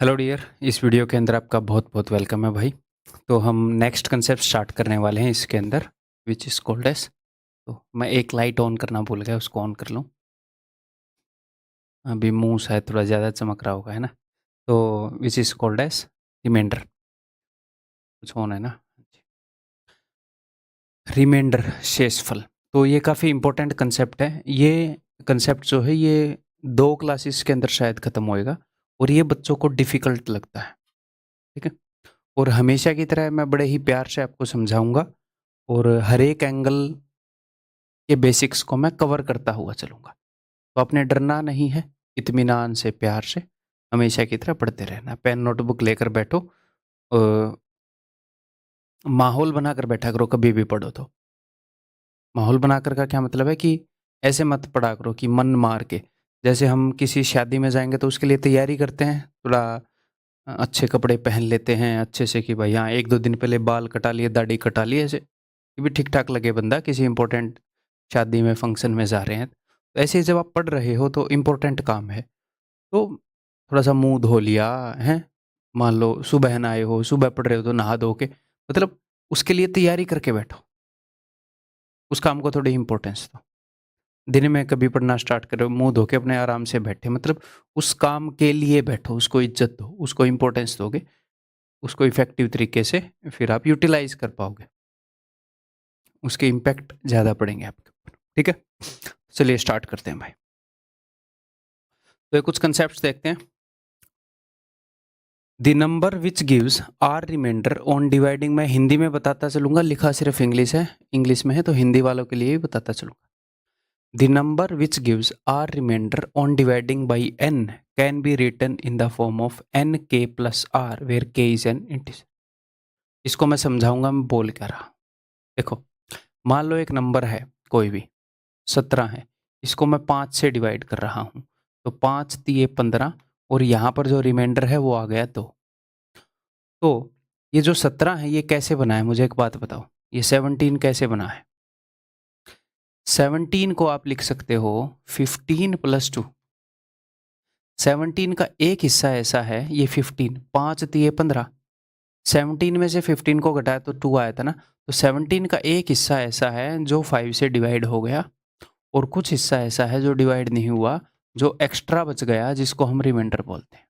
Hello dear, इस video के अंदर आपका बहुत बहुत वेलकम है भाई। तो हम नेक्स्ट कंसेप्ट स्टार्ट करने वाले हैं इसके अंदर, विच इज़ कॉल्ड एज। तो मैं एक लाइट ऑन करना भूल गया, उसको ऑन कर लूँ। अभी मुंह शायद थोड़ा ज़्यादा चमक रहा होगा, है ना। तो which is called as remainder. कुछ ऑन है ना। रिमाइंडर, शेषफल। तो ये काफ़ी इंपॉर्टेंट कंसेप्ट है। ये कंसेप्ट जो है ये 2 क्लासेस के अंदर शायद ख़त्म होएगा और ये बच्चों को डिफ़िकल्ट लगता है। ठीक है। और हमेशा की तरह मैं बड़े ही प्यार से आपको समझाऊंगा और हर एक एंगल के बेसिक्स को मैं कवर करता हुआ चलूंगा। तो आपने डरना नहीं है, इत्मीनान से प्यार से हमेशा की तरह पढ़ते रहना। पेन नोटबुक लेकर बैठो, माहौल बनाकर बैठा करो कभी भी पढ़ो तो। माहौल बनाकर का क्या मतलब है कि ऐसे मत पढ़ा करो कि मन मार के। जैसे हम किसी शादी में जाएंगे तो उसके लिए तैयारी करते हैं, थोड़ा अच्छे कपड़े पहन लेते हैं अच्छे से कि भाई हाँ 1-2 दिन पहले बाल कटा लिए, दाढ़ी कटा लिए, ऐसे कि भी ठीक ठाक लगे बंदा, किसी इंपॉर्टेंट शादी में फंक्शन में जा रहे हैं। तो ऐसे ही जब आप पढ़ रहे हो तो इम्पोर्टेंट काम है, तो थोड़ा सा मुंह धो लिया है। मान लो सुबह नहाए हो, सुबह पढ़ रहे हो तो नहा धो के, मतलब उसके लिए तैयारी करके बैठो। उस काम को थोड़ी इंपॉर्टेंस दो। दिन में कभी पढ़ना स्टार्ट करो, मुंह धो के अपने आराम से बैठे, मतलब उस काम के लिए बैठो, उसको इज्जत दो, उसको इंपॉर्टेंस दोगे, उसको इफेक्टिव तरीके से फिर आप यूटिलाइज कर पाओगे, उसके इम्पैक्ट ज़्यादा पड़ेंगे आपके ऊपर। ठीक है, चलिए स्टार्ट करते हैं भाई। तो ये कुछ कंसेप्ट देखते हैं। The number which gives R remainder on dividing, मैं हिंदी में बताता चलूंगा, लिखा सिर्फ इंग्लिश है, इंग्लिश में है तो हिंदी वालों के लिए भी बताता चलूंगा। The number which gives R remainder on dividing by n can be written in the form of nk plus r where k is an integer. इसको मैं समझाऊंगा, मैं बोल क्या रहा। देखो, मान लो एक नंबर है कोई भी, 17 है, इसको मैं 5 से डिवाइड कर रहा हूँ, तो 5 तिये 15, और यहाँ पर जो रिमाइंडर है वो आ गया 2। तो ये जो 17 है ये कैसे बना है, मुझे एक बात बताओ, ये 17 कैसे बना है। 17 को आप लिख सकते हो 15 प्लस 2। 17 का एक हिस्सा ऐसा है, ये 15, 5 तिये 15, 17 में से 15 को घटाया तो 2 आया था ना। तो 17 का एक हिस्सा ऐसा है जो 5 से डिवाइड हो गया, और कुछ हिस्सा ऐसा है जो डिवाइड नहीं हुआ, जो एक्स्ट्रा बच गया, जिसको हम रिमाइंडर बोलते हैं।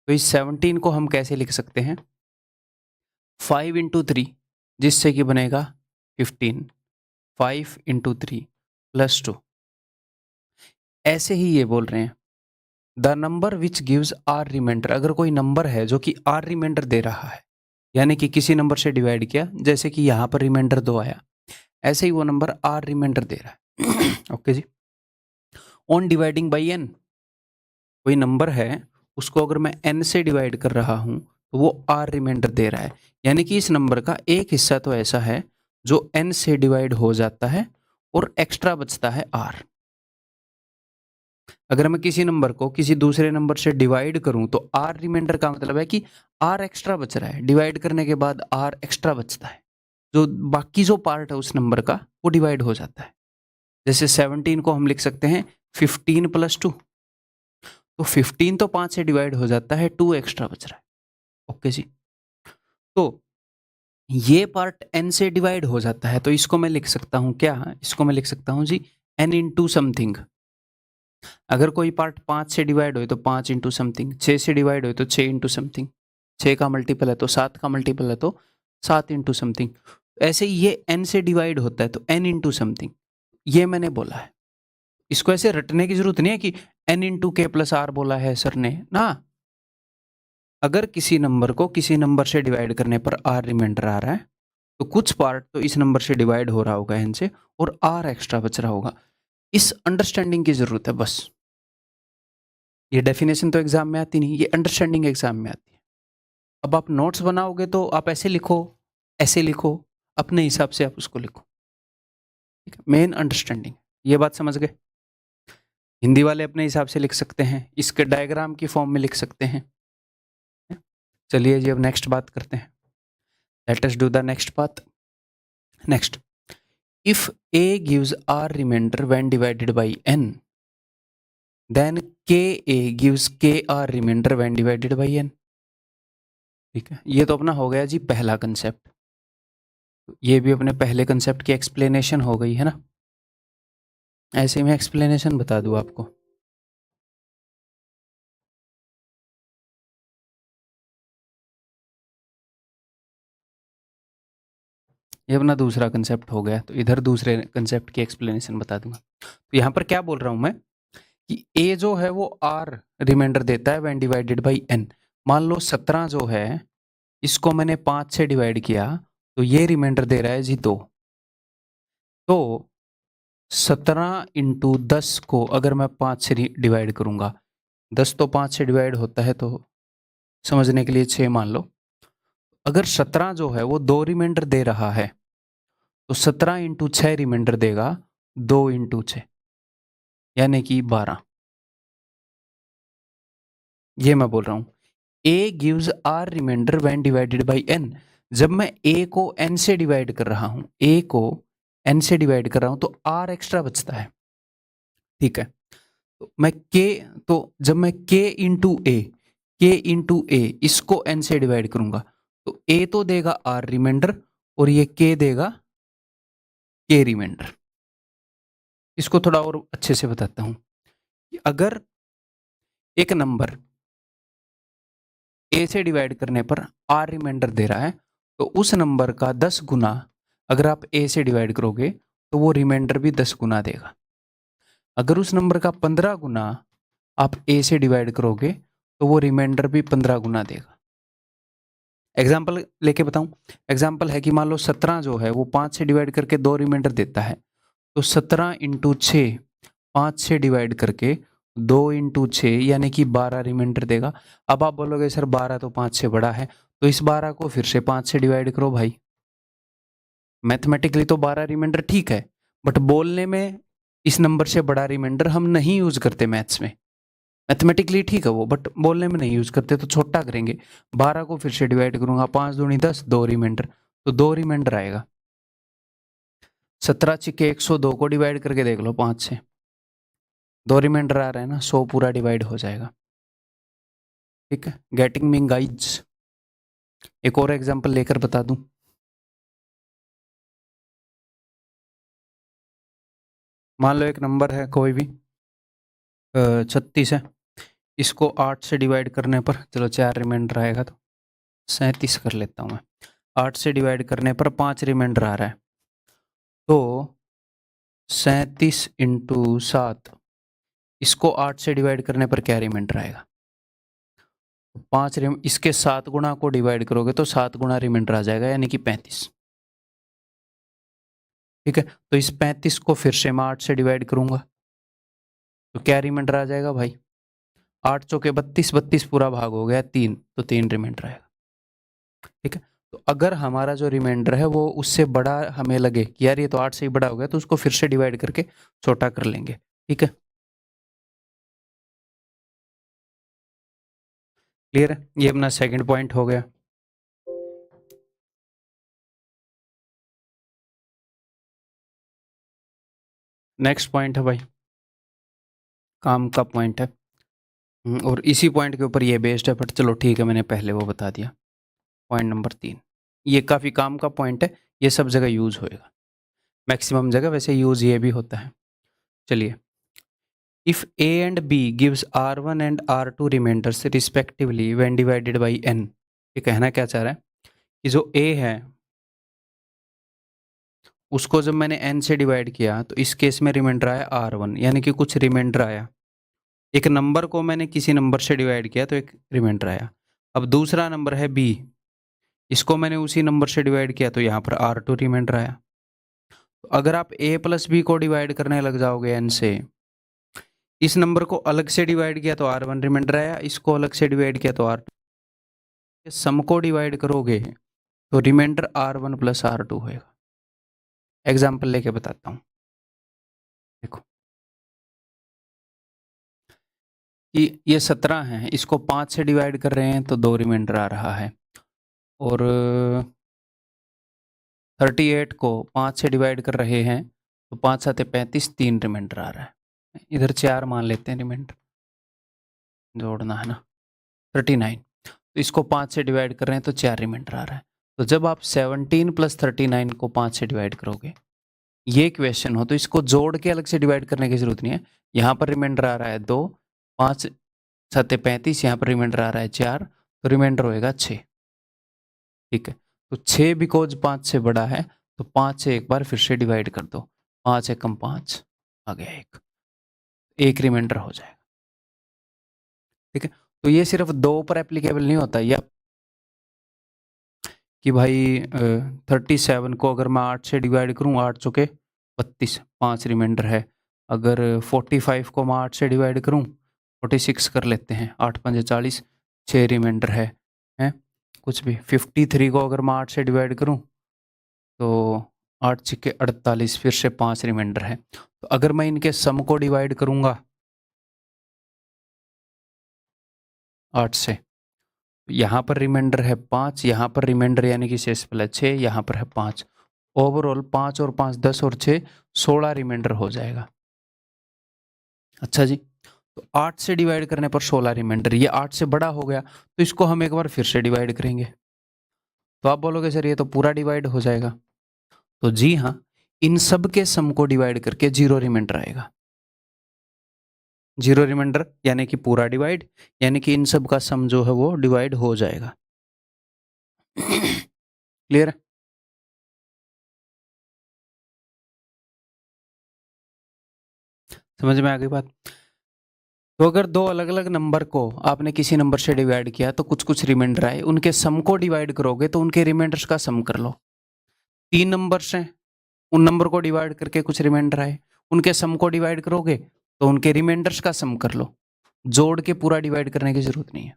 तो इस 17 को हम कैसे लिख सकते हैं, 5 इंटू 3, जिससे कि बनेगा 15, 5 इंटू 3 प्लस 2। ऐसे ही ये बोल रहे हैं, the number which gives R remainder, अगर कोई नंबर है जो कि आर रिमाइंडर दे रहा है, यानी कि किसी नंबर से डिवाइड किया, जैसे कि यहाँ पर रिमाइंडर 2 आया, ऐसे ही वो नंबर आर रिमाइंडर दे रहा है। Okay ji. On dividing by N, कोई नंबर है उसको अगर मैं n से डिवाइड कर रहा हूं तो वो r रिमाइंडर दे रहा है, यानी कि इस नंबर का एक हिस्सा तो ऐसा है जो n से डिवाइड हो जाता है और एक्स्ट्रा बचता है r। अगर मैं किसी नंबर को किसी दूसरे नंबर से डिवाइड करूं तो r रिमाइंडर का मतलब है कि r एक्स्ट्रा बच रहा है, डिवाइड करने के बाद r एक्स्ट्रा बचता है, जो बाकी जो पार्ट है उस नंबर का वो डिवाइड हो जाता है। जैसे 17 को हम लिख सकते हैं 15 प्लस 2, तो 15 तो 5 से डिवाइड हो जाता है, 2 एक्स्ट्रा बच रहा है। ओके जी। तो ये पार्ट n से डिवाइड हो जाता है, तो इसको मैं लिख सकता हूं क्या, इसको मैं लिख सकता हूं जी n इंटू समथिंग। अगर कोई पार्ट 5 से डिवाइड हो तो 5 इंटू समथिंग, 6 से डिवाइड हो तो 6 इंटू समथिंग, 6 का मल्टीपल है तो 7 का मल्टीपल है तो 7 इंटू समथिंग। ऐसे ही ये n से डिवाइड होता है तो n इंटू समथिंग, ये मैंने बोला है। इसको ऐसे रटने की जरूरत नहीं है कि n इंटू के प्लस आर बोला है सर ने ना। अगर किसी नंबर को किसी नंबर से डिवाइड करने पर आर रिमाइंडर आ रहा है, तो कुछ पार्ट तो इस नंबर से डिवाइड हो रहा होगा एन से, और आर एक्स्ट्रा बच रहा होगा। इस अंडरस्टैंडिंग की जरूरत है बस। ये डेफिनेशन तो एग्जाम में आती नहीं, ये अंडरस्टैंडिंग एग्जाम में आती है। अब आप नोट्स बनाओगे तो आप ऐसे लिखो, ऐसे लिखो, अपने हिसाब से आप उसको लिखो। ठीक है, मेन अंडरस्टैंडिंग, ये बात समझ गए। हिंदी वाले अपने हिसाब से लिख सकते हैं, इसके डायग्राम की फॉर्म में लिख सकते हैं। चलिए जी अब नेक्स्ट बात करते हैं। Let us do the next बात। Next, if a gives r remainder when divided by n, then K A gives K R remainder when divided by N. ठीक है, ये तो अपना हो गया जी पहला कंसेप्ट। ये भी अपने पहले कंसेप्ट की एक्सप्लेनेशन हो गई है ना। ऐसे में एक्सप्लेनेशन बता दूं आपको। ये अपना दूसरा कंसेप्ट हो गया, तो इधर दूसरे कंसेप्ट की एक्सप्लेनेशन बता दूंगा। तो यहाँ पर क्या बोल रहा हूँ मैं कि ए जो है वो आर रिमाइंडर देता है व्हेन डिवाइडेड बाई एन। मान लो 17 जो है इसको मैंने 5 से डिवाइड किया तो ये रिमाइंडर दे रहा है जी 2। तो 17 इंटू 10 को अगर मैं 5 से डिवाइड करूंगा, 10 तो 5 से डिवाइड होता है, तो समझने के लिए 6 मान लो। अगर 17 जो है वो 2 रिमाइंडर दे रहा है तो 17 इंटू 6 रिमाइंडर देगा 2 इंटू 6 यानी कि 12। ये मैं बोल रहा हूं A gives R remainder when divided by N. जब मैं ए को एन से डिवाइड कर रहा हूं, ए को एन से डिवाइड कर रहा हूं तो आर एक्स्ट्रा बचता है। ठीक है, तो मैं के तो जब मैं के इंटू ए इसको एन से डिवाइड करूंगा तो ए तो देगा आर रिमाइंडर और ये के देगा के रिमाइंडर। इसको थोड़ा और अच्छे से बताता हूं। अगर एक नंबर ए से डिवाइड करने पर आर रिमाइंडर दे रहा है तो उस नंबर का 10 गुना अगर आप ए से डिवाइड करोगे तो वो रिमाइंडर भी 10 गुना देगा। अगर उस नंबर का 15 गुना आप ए से डिवाइड करोगे तो वो रिमाइंडर भी 15 गुना देगा। एग्जाम्पल लेके बताऊं। एग्जाम्पल है कि मान लो 17 जो है वो 5 से डिवाइड करके 2 रिमाइंडर देता है, तो 17 इंटू 6 5 से डिवाइड करके 2 इंटू 6 यानी कि 12 रिमाइंडर देगा। अब आप बोलोगे सर 12 तो 5 से बड़ा है, तो इस 12 को फिर से 5 से डिवाइड करो भाई। मैथमेटिकली तो 12 रिमाइंडर ठीक है, बट बोलने में इस नंबर से बड़ा रिमाइंडर हम नहीं यूज करते मैथ्स में। मैथमेटिकली ठीक है वो, बट बोलने में नहीं यूज करते, तो छोटा करेंगे। 12 को फिर से डिवाइड करूंगा, 5 दूनी 10, 2 रिमाइंडर, तो 2 रिमाइंडर आएगा। 17 छिके 102 को डिवाइड करके देख लो 5 से, 2 रिमाइंडर आ रहे हैं ना, 100 पूरा डिवाइड हो जाएगा। ठीक है, गेटिंग मी गाइज। एक और एग्जांपल लेकर बता दूं। मान लो एक नंबर है कोई भी 36 है, इसको 8 से डिवाइड करने पर, चलो 4 रिमाइंडर आएगा तो 37 कर लेता हूँ मैं। 8 से डिवाइड करने पर 5 रिमाइंडर आ रहा है, तो 37 इंटू 7 इसको 8 से डिवाइड करने पर क्या रिमाइंडर आएगा? 5 इसके 7 गुणा को डिवाइड करोगे तो 7 गुणा रिमाइंडर आ जाएगा यानी कि 35। ठीक है, तो इस 35 को फिर से मैं 8 से डिवाइड करूंगा तो क्या रिमाइंडर आ जाएगा भाई? 8 चौके 32, 32 पूरा भाग हो गया 3, तो 3 रिमाइंडर आएगा। ठीक है, तो अगर हमारा जो रिमाइंडर है वो उससे बड़ा हमें लगे कि यार ये तो 8 से ही बड़ा हो गया, तो उसको फिर से डिवाइड करके छोटा कर लेंगे। ठीक है, क्लियर है? ये अपना सेकंड पॉइंट हो गया। नेक्स्ट पॉइंट है भाई काम का पॉइंट है, और इसी पॉइंट के ऊपर ये बेस्ड है, बट चलो ठीक है, मैंने पहले वो बता दिया। पॉइंट नंबर 3, ये काफ़ी काम का पॉइंट है, ये सब जगह यूज़ होएगा, मैक्सिमम जगह वैसे यूज़ ये भी होता है। चलिए, if A and B gives R1 and R2 remainders respectively when divided by n। ये कहना क्या चाह रहा है कि जो a है उसको जब मैंने n से डिवाइड किया तो इस केस में रिमाइंडर आया R1, यानी कि कुछ रिमाइंडर आया। एक नंबर को मैंने किसी नंबर से डिवाइड किया तो एक रिमाइंडर आया। अब दूसरा नंबर है b, इसको मैंने उसी नंबर से डिवाइड किया तो यहाँ पर R2 रिमाइंडर आया। तो अगर आप a प्लस बी को डिवाइड करने लग जाओगे n से, इस नंबर को अलग से डिवाइड किया तो R1 रिमाइंडर आया, इसको अलग से डिवाइड किया तो R2, सम को डिवाइड करोगे तो रिमाइंडर R1 प्लस R2 होएगा। एग्जाम्पल लेके बताता हूँ। देखो कि ये 17 है, इसको 5 से डिवाइड कर रहे हैं तो 2 रिमाइंडर आ रहा है, और 38 को 5 से डिवाइड कर रहे हैं तो 5 7 35, 3 रिमाइंडर आ रहा है। इधर 4 मान लेते हैं रिमाइंडर, जोड़ना है ना 39। तो इसको 5 से डिवाइड कर रहे हैं तो 4 रिमाइंडर आ रहा है। तो जब आप 17 + 39 को 5 से डिवाइड करोगे, ये क्वेश्चन हो, तो इसको जोड़ के अलग से डिवाइड करने की जरूरत नहीं है। यहाँ पर रिमाइंडर आ रहा है 2, 5 7 35, यहाँ पर रिमाइंडर आ रहा है 4, तो रिमाइंडर होएगा 6। ठीक है, तो 6 बिकॉज 5 से बड़ा है, तो 5 से एक बार फिर से डिवाइड कर दो, 5 एकम 5 आ गया, एक रिमाइंडर हो जाएगा। ठीक है, तो ये सिर्फ 2 पर एप्लीकेबल नहीं होता, या कि भाई 37 को अगर मैं 8 से डिवाइड करूँ, 8 चौके 32, 5 रिमाइंडर है। अगर 45 को मैं 8 से डिवाइड करूँ, 46 कर लेते हैं, 8 5 40, 6 रिमाइंडर है, हैं कुछ भी। 53 को अगर मैं 8 से डिवाइड करूँ तो 8 6 48, फिर से 5 रिमाइंडर है। तो अगर मैं इनके सम को डिवाइड करूँगा 8 से, यहाँ पर रिमाइंडर है 5, यहाँ पर रिमाइंडर यानी कि शेषफल है 6, यहाँ पर है 5। ओवरऑल 5 और 5 10 और 6 16 रिमाइंडर हो जाएगा। अच्छा जी, तो 8 से डिवाइड करने पर 16 रिमाइंडर, ये 8 से बड़ा हो गया, तो इसको हम एक बार फिर से डिवाइड करेंगे। तो आप बोलोगे सर ये तो पूरा डिवाइड हो जाएगा, तो जी हाँ, इन सब के सम को डिवाइड करके 0 रिमाइंडर आएगा। 0 रिमाइंडर यानी कि पूरा डिवाइड, यानी कि इन सब का सम जो है वो डिवाइड हो जाएगा। क्लियर है? समझ में आ गई बात? तो अगर दो अलग अलग नंबर को आपने किसी नंबर से डिवाइड किया तो कुछ कुछ रिमाइंडर आए, उनके सम को डिवाइड करोगे तो उनके रिमाइंडर्स का सम कर लो। 3 नंबर्स हैं, उन नंबर को डिवाइड करके कुछ रिमाइंडर आए, उनके सम को डिवाइड करोगे तो उनके रिमाइंडर्स का सम कर लो। जोड़ के पूरा डिवाइड करने की जरूरत नहीं है।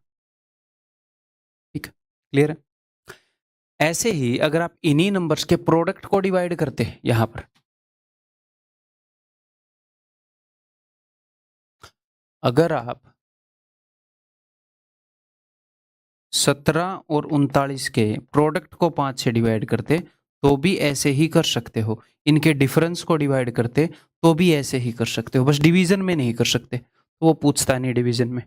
ठीक है, क्लियर है? ऐसे ही अगर आप इन्हीं नंबर्स के प्रोडक्ट को डिवाइड करते हैं, यहां पर अगर आप 17 और 39 के प्रोडक्ट को 5 से डिवाइड करते तो भी ऐसे ही कर सकते हो, इनके डिफरेंस को डिवाइड करते तो भी ऐसे ही कर सकते हो, बस डिवीजन में नहीं कर सकते, तो वो पूछता नहीं डिवीजन में।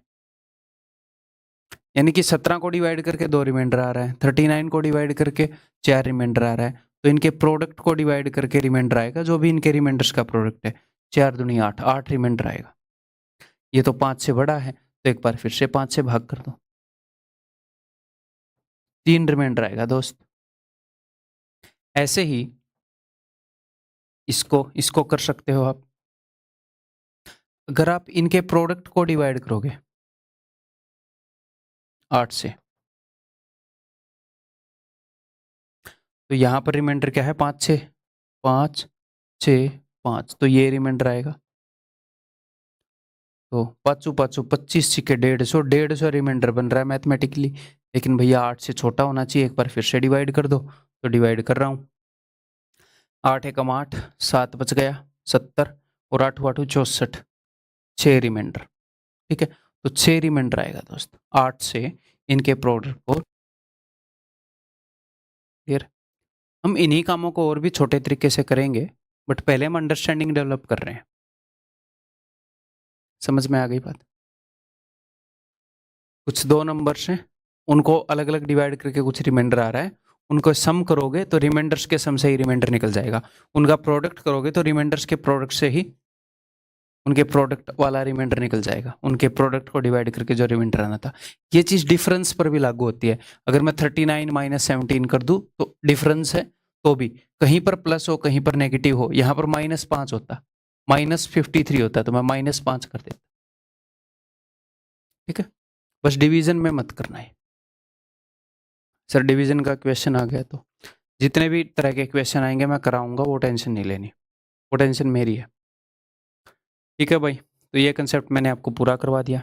यानी कि 17 को डिवाइड करके 2 रिमाइंडर आ रहा है, 39 को डिवाइड करके 4 रिमाइंडर आ रहा है, तो इनके प्रोडक्ट को डिवाइड करके रिमाइंडर आएगा, जो भी इनके रिमाइंडर्स का प्रोडक्ट है, 4 दूनी 8, 8 रिमाइंडर आएगा। ये तो 5 से बड़ा है, तो एक बार फिर से 5 से भाग कर दो, 3 रिमाइंडर आएगा दोस्त। ऐसे ही इसको कर सकते हो आप। अगर आप इनके प्रोडक्ट को डिवाइड करोगे 8 से, तो यहां पर रिमाइंडर क्या है, 5 6 5 6 5, तो ये रिमाइंडर आएगा। तो 5 5 25 6 150, 150 रिमाइंडर बन रहा है मैथमेटिकली, लेकिन भैया 8 से छोटा होना चाहिए। एक बार फिर से डिवाइड कर दो, तो डिवाइड कर रहा हूँ, 8 एकम 8, 7 बच गया 70, और 8 8 64, 6 रिमाइंडर। ठीक है, तो 6 रिमाइंडर आएगा दोस्त 8 से इनके प्रोडक्ट को। क्लियर? हम इन्हीं कामों को और भी छोटे तरीके से करेंगे, बट पहले हम अंडरस्टैंडिंग डेवलप कर रहे हैं। समझ में आ गई बात? कुछ 2 नंबर्स हैं, उनको अलग अलग डिवाइड करके कुछ रिमाइंडर आ रहा है, उनको सम करोगे तो रिमाइंडर्स के सम से ही रिमाइंडर निकल जाएगा। उनका प्रोडक्ट करोगे तो रिमाइंडर्स के प्रोडक्ट से ही उनके प्रोडक्ट वाला रिमाइंडर निकल जाएगा, उनके प्रोडक्ट को डिवाइड करके जो रिमाइंडर आना था। ये चीज़ डिफरेंस पर भी लागू होती है। अगर मैं 39 - 17 कर दूं तो डिफरेंस है, तो भी कहीं पर प्लस हो कहीं पर नेगेटिव हो, यहाँ पर -5 होता, -53 होता, तो मैं -5 कर देता। ठीक है, बस डिवीजन में मत करना है। सर डिवीजन का क्वेश्चन आ गया तो जितने भी तरह के क्वेश्चन आएंगे मैं कराऊंगा, वो टेंशन नहीं लेनी, वो टेंशन मेरी है। ठीक है भाई, तो ये कंसेप्ट मैंने आपको पूरा करवा दिया।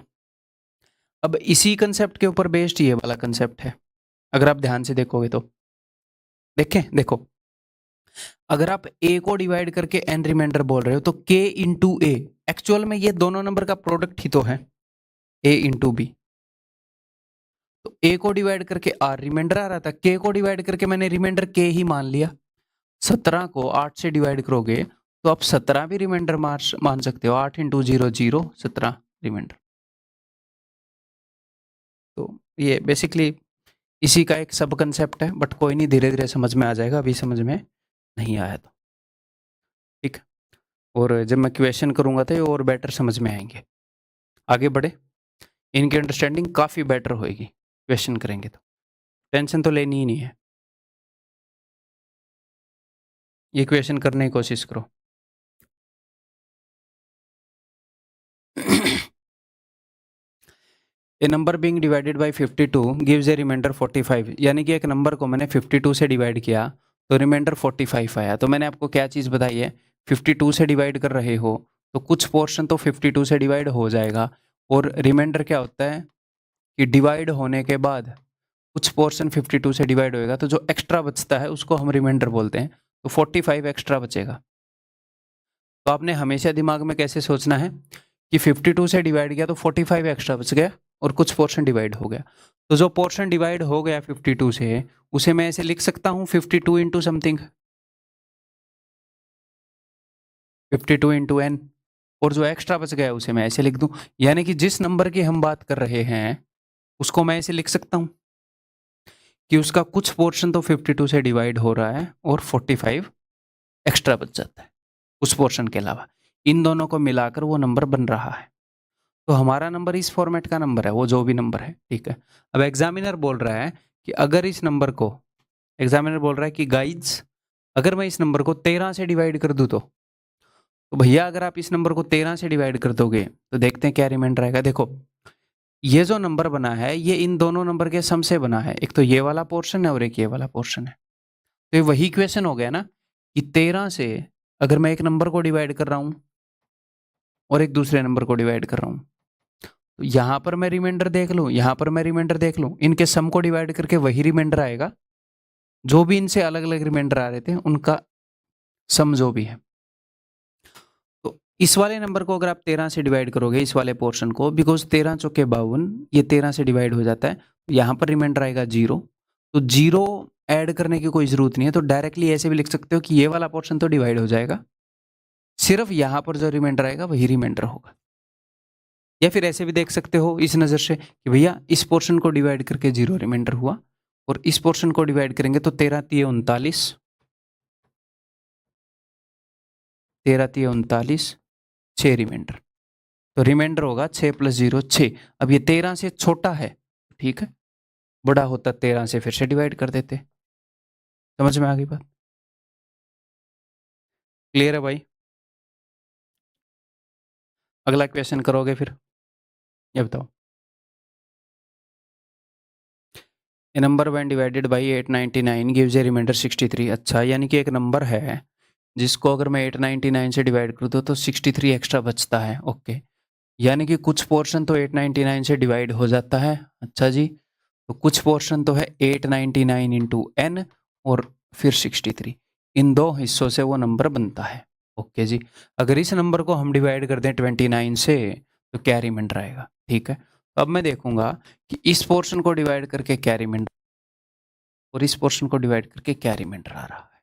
अब इसी कंसेप्ट के ऊपर बेस्ड ये वाला कंसेप्ट है, अगर आप ध्यान से देखोगे तो। देखें, देखो, अगर आप a को डिवाइड करके n रिमाइंडर बोल रहे हो तो k इंटू ए, एक्चुअल में ये दोनों नंबर का प्रोडक्ट ही तो है, a इंटू बी। तो a को डिवाइड करके r रिमाइंडर आ रहा था, k को डिवाइड करके मैंने रिमाइंडर k ही मान लिया। 17 को 8 से डिवाइड करोगे तो आप 17 भी रिमाइंडर मान सकते हो। 8 × 0 0 17 रिमाइंडर। तो ये बेसिकली इसी का एक सब कंसेप्ट है, बट कोई नहीं, धीरे धीरे समझ में आ जाएगा, अभी समझ में नहीं आया तो ठीक। और जब मैं क्वेश्चन करूंगा तो ये और बेटर समझ में आएंगे। आगे बढ़े, इनकी अंडरस्टैंडिंग काफ़ी बेटर होएगी क्वेश्चन करेंगे तो। टेंशन तो लेनी ही नहीं है, ये क्वेश्चन करने की कोशिश करो। A number being divided by 52 gives a remainder 45। यानी कि एक नंबर को मैंने 52 से डिवाइड किया तो रिमाइंडर 45 आया। तो मैंने आपको क्या चीज़ बताई है, 52 से डिवाइड कर रहे हो तो कुछ पोर्शन तो 52 से डिवाइड हो जाएगा, और रिमाइंडर क्या होता है कि डिवाइड होने के बाद कुछ पोर्शन 52 से डिवाइड होएगा, तो जो एक्स्ट्रा बचता है उसको हम रिमाइंडर बोलते हैं। तो 45 एक्स्ट्रा बचेगा। तो आपने हमेशा दिमाग में कैसे सोचना है कि 52 से डिवाइड किया तो 45 एक्स्ट्रा बच गया और कुछ पोर्शन डिवाइड हो गया। तो जो पोर्शन डिवाइड हो गया 52 से, उसे मैं ऐसे लिख सकता हूँ 52 इंटू समथिंग, 52 इंटू एन, और जो एक्स्ट्रा बच गया उसे मैं ऐसे लिख दूं। यानी कि जिस नंबर की हम बात कर रहे हैं उसको मैं ऐसे लिख सकता हूं कि उसका कुछ पोर्शन तो 52 से डिवाइड हो रहा है और 45 एक्स्ट्रा बच जाता है उस पोर्शन के अलावा। इन दोनों को मिलाकर वो नंबर बन रहा है। तो हमारा नंबर इस फॉर्मेट का नंबर है, वो जो भी नंबर है, ठीक है। अब एग्जामिनर बोल रहा है कि अगर इस नंबर को, एग्जामिनर बोल रहा है कि गाइड्स अगर मैं इस नंबर को 13 से डिवाइड कर दूं तो भैया अगर आप इस नंबर को 13 से डिवाइड कर दोगे तो देखते हैं क्या रिमाइंडर आएगा। देखो ये जो नंबर बना है ये इन दोनों नंबर के सम से बना है, एक तो ये वाला पोर्शन है और एक ये वाला पोर्शन है। तो ये वही क्वेश्चन हो गया ना कि 13 से अगर मैं एक नंबर को डिवाइड कर रहा हूं और एक दूसरे नंबर को डिवाइड कर रहा हूं, तो यहां पर मैं रिमाइंडर देख लूं, यहां पर मैं रिमाइंडर देख लूं, इनके सम को डिवाइड करके वही रिमाइंडर आएगा। जो भी इनसे अलग अलग रिमाइंडर आ रहे थे उनका सम जो भी है। तो इस वाले नंबर को अगर आप 13 से डिवाइड करोगे, इस वाले पोर्शन को, बिकॉज 13 चौके 52, ये 13 से डिवाइड हो जाता है, तो यहाँ पर रिमाइंडर आएगा 0। तो 0 ऐड करने की कोई ज़रूरत नहीं है, तो डायरेक्टली ऐसे भी लिख सकते हो कि ये वाला पोर्शन तो डिवाइड हो जाएगा, सिर्फ यहाँ पर जो रिमाइंडर आएगा वही रिमाइंडर होगा। या फिर ऐसे भी देख सकते हो इस नज़र से कि भैया इस पोर्शन को डिवाइड करके 0 रिमाइंडर हुआ और इस पोर्शन को डिवाइड करेंगे तो 13 × 39, 13 × 39, 6 रिमाइंडर। तो रिमाइंडर होगा 6 + 0 6। अब ये 13 से छोटा है, ठीक है, बड़ा होता 13 से फिर से डिवाइड कर देते। समझ में आ गई बात? क्लियर है भाई? अगला क्वेश्चन करोगे फिर, ये बताओ। A number when divided by 899 gives a remainder 63। अच्छा, यानी कि एक नंबर है जिसको अगर मैं 899 से डिवाइड कर दूँ तो 63 एक्स्ट्रा बचता है। ओके, यानी कि कुछ पोर्शन तो 899 से डिवाइड हो जाता है। अच्छा जी, तो कुछ पोर्शन तो है 899 इंटू एन और फिर 63, इन दो हिस्सों से वो नंबर बनता है। ओके जी, अगर इस नंबर को हम डिवाइड कर दें 29 से तो क्या रिमाइंडर आएगा, ठीक है। तो अब मैं देखूंगा कि इस पोर्शन को डिवाइड करके क्या रिमाइंडर और इस पोर्शन को डिवाइड करके क्या रिमाइंडर आ रहा है।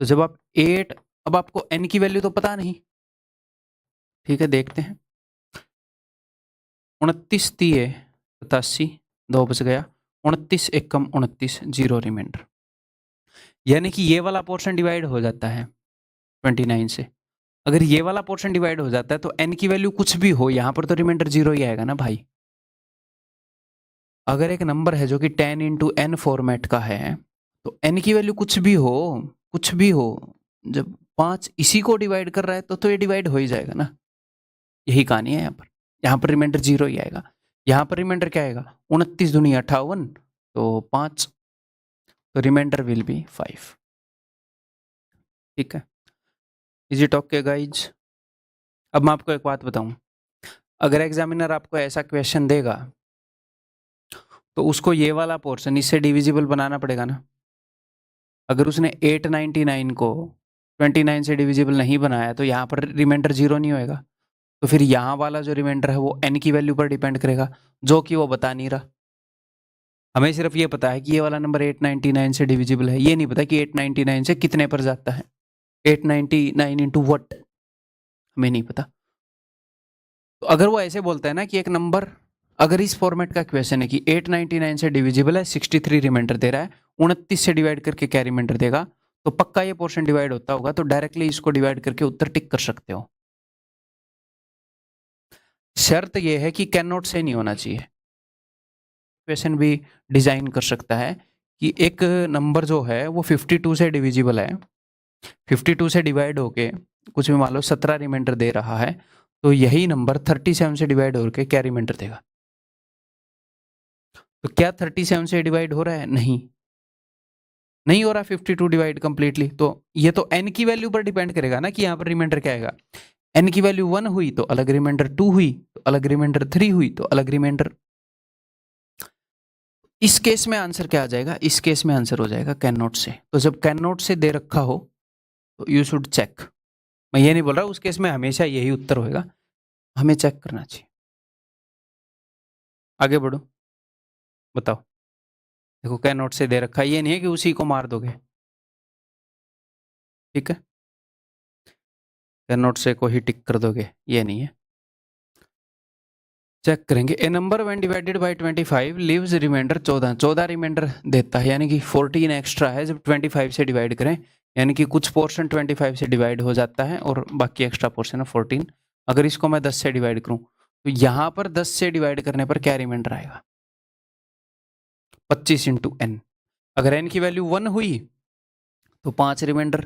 तो जब आप 8, अब आपको एन की वैल्यू तो पता नहीं, ठीक है, देखते हैं। 29 × 87, 2 बच गया, 29 × 29, 0 रिमाइंडर। यानी कि ये वाला पोर्शन डिवाइड हो जाता है 29 से। अगर ये वाला पोर्शन डिवाइड हो जाता है तो n की वैल्यू कुछ भी हो, यहां पर तो रिमाइंडर 0 ही आएगा ना भाई। अगर एक नंबर है जो कि 10 × n फॉर्मेट का है तो n की वैल्यू कुछ भी हो, कुछ भी हो, जब 5 इसी को डिवाइड कर रहा है तो ये डिवाइड हो ही जाएगा ना। यही कहानी है यहाँ पर रिमाइंडर 0 ही आएगा। यहाँ पर रिमाइंडर क्या आएगा, 29 दूनी 58, तो 5, तो रिमाइंडर विल बी 5। ठीक है, इज इट ओके गाइज? अब मैं आपको एक बात बताऊं, अगर एग्जामिनर आपको ऐसा क्वेश्चन देगा तो उसको ये वाला पोर्शन इससे डिविजिबल बनाना पड़ेगा ना। अगर उसने 899 को 29 से डिविजिबल नहीं बनाया तो यहाँ पर रिमाइंडर 0 नहीं होएगा। तो फिर यहाँ वाला जो रिमाइंडर है वो n की वैल्यू पर डिपेंड करेगा, जो कि वो बता नहीं रहा। हमें सिर्फ ये पता है कि ये वाला नंबर 899 से डिविजिबल है, ये नहीं पता कि 899 से कितने पर जाता है। 899 इंटू वट, हमें नहीं पता। तो अगर वो ऐसे बोलता है ना कि एक नंबर, अगर इस फॉर्मेट का क्वेश्चन है कि 899 से डिविजिबल है, 63 रिमाइंडर दे रहा है, 29 से डिवाइड करके क्या रिमाइंडर देगा, तो पक्का ये पोर्शन डिवाइड होता होगा, तो डायरेक्टली इसको डिवाइड करके उत्तर टिक कर सकते हो। शर्त यह है कि कैन नॉट से नहीं होना चाहिए। क्वेश्चन भी डिजाइन कर सकता है कि एक नंबर जो है वो 52 से डिविजिबल है, 52 से डिवाइड होके कुछ भी मान लो 17 रिमाइंडर दे रहा है, तो यही नंबर 37 से डिवाइड होकर क्या रिमाइंडर देगा। तो क्या 37 से डिवाइड हो रहा है? नहीं, नहीं हो रहा 52 डिवाइड कंप्लीटली। तो ये तो n की वैल्यू पर डिपेंड करेगा ना कि यहाँ पर रिमाइंडर क्या आएगा। n की वैल्यू 1 हुई तो अलग रिमाइंडर, 2 हुई तो अलग रिमाइंडर, 3 हुई तो अलग रिमाइंडर। इस केस में आंसर क्या आ जाएगा? इस केस में आंसर हो जाएगा कैन नॉट से। तो जब कैन नॉट से दे रखा हो तो यू शुड चेक। मैं ये नहीं बोल रहा उस केस में हमेशा यही उत्तर होगा, हमें चेक करना चाहिए। आगे बढ़ो, बताओ। देखो कैन नॉट से दे रखा है, ये नहीं है कि उसी को मार दोगे, ठीक है। कैन नॉट से को ही टिक कर दोगे, ये नहीं है। चेक करेंगे। A number when divided by 25 leaves remainder 14 remainder देता है, यानी कि 14 एक्स्ट्रा है जब 25 से डिवाइड करें, यानी कि कुछ पोर्शन 25 से डिवाइड हो जाता है और बाकी एक्स्ट्रा पोर्शन है 14। अगर इसको मैं 10 से डिवाइड करूं तो यहां पर 10 से डिवाइड करने पर क्या रिमाइंडर आएगा? 25 इंटू एन। अगर एन की वैल्यू 1 हुई तो 5 रिमाइंडर,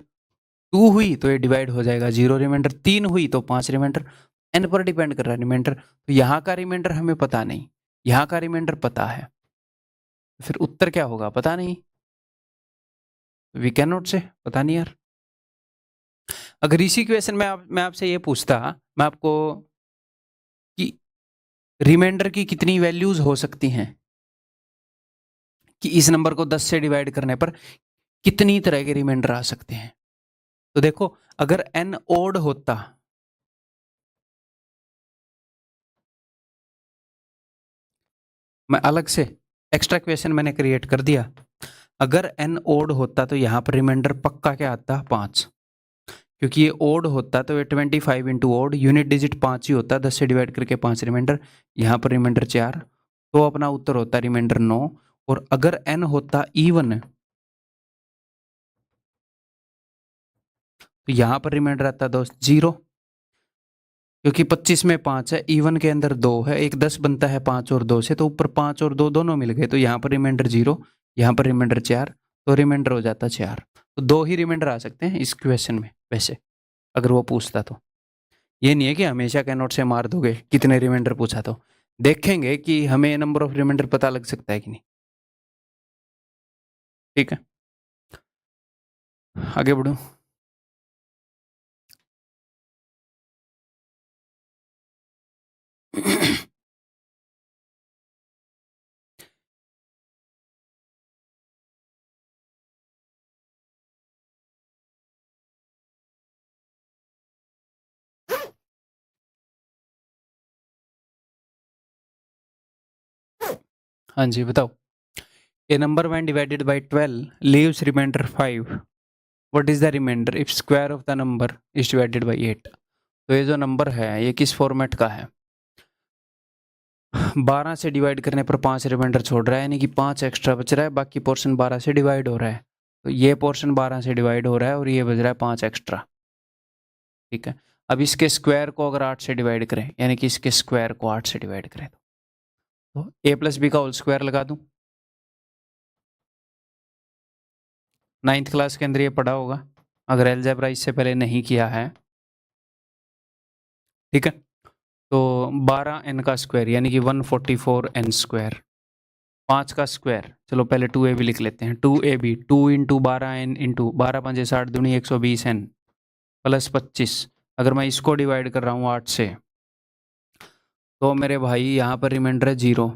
2 हुई तो ये डिवाइड हो जाएगा 0 रिमाइंडर, 3 हुई तो 5 रिमाइंडर। एन पर डिपेंड कर रहा है रिमाइंडर। तो यहाँ का रिमाइंडर हमें पता नहीं, यहाँ का रिमाइंडर पता है, फिर उत्तर क्या होगा पता नहीं। वी कैन नॉट से, पता नहीं यार। अगर इसी क्वेश्चन में मैं आपसे ये पूछता, मैं आपको कि रिमाइंडर की कितनी वैल्यूज हो सकती हैं, कि इस नंबर को 10 से डिवाइड करने पर कितनी तरह के रिमाइंडर आ सकते हैं, तो देखो अगर एन ओड होता, मैं अलग से एक्स्ट्रा क्वेश्चन मैंने क्रिएट कर दिया। अगर एन ओड होता तो यहां पर रिमाइंडर पक्का क्या आता? 5, क्योंकि ये ओड होता तो ये 25 इंटू ओड, यूनिट डिजिट 5 ही होता, 10 से डिवाइड करके 5 रिमाइंडर, यहाँ पर रिमाइंडर 4, तो अपना उत्तर होता रिमाइंडर 9। और अगर एन होता इवन तो यहाँ पर रिमाइंडर आता दोस्त 0, क्योंकि 25 में 5 है, इवन के अंदर 2 है, एक 10 बनता है 5 और 2 से, तो ऊपर 5 और 2 दोनों मिल गए, तो यहाँ पर रिमाइंडर 0, यहाँ पर रिमाइंडर 4, तो रिमाइंडर हो जाता 4। तो 2 ही रिमाइंडर आ सकते हैं इस क्वेश्चन में वैसे, अगर वो पूछता तो। ये नहीं है कि हमेशा कैन नॉट से मार दोगे कितने रिमाइंडर पूछा तो। देखेंगे कि हमें नंबर ऑफ रिमाइंडर पता लग सकता है कि नहीं, ठीक है। आगे बढ़ो। हाँ जी बताओ। A number when divided by 12 leaves remainder 5, what is the remainder if square of the number is divided by 8। तो ये जो नंबर है ये किस फॉर्मेट का है? 12 से डिवाइड करने पर 5 रिमाइंडर छोड़ रहा है, यानी कि 5 एक्स्ट्रा बच रहा है, बाकी पोर्शन 12 से डिवाइड हो रहा है। तो ये पोर्शन 12 से डिवाइड हो रहा है और ये बच रहा है 5 एक्स्ट्रा, ठीक है। अब इसके स्क्वायर को अगर 8 से डिवाइड करें, यानी कि इसके स्क्वायर को 8 से डिवाइड करें, तो ए प्लस बी का होल स्क्वायर लगा दूं। 9th क्लास के अंदर ये पढ़ा होगा, अगर अलजेब्रा इससे पहले नहीं किया है, ठीक है। तो 12 n का स्क्वायर यानी कि 144 n स्क्वायर, 5 का स्क्वायर, चलो पहले 2a भी लिख लेते हैं, 2ab 2 इंटू 12n इंटू 12 5 60 दूनी 120n प्लस 25। अगर मैं इसको डिवाइड कर रहा हूँ 8 से, तो मेरे भाई यहाँ पर रिमाइंडर है 0,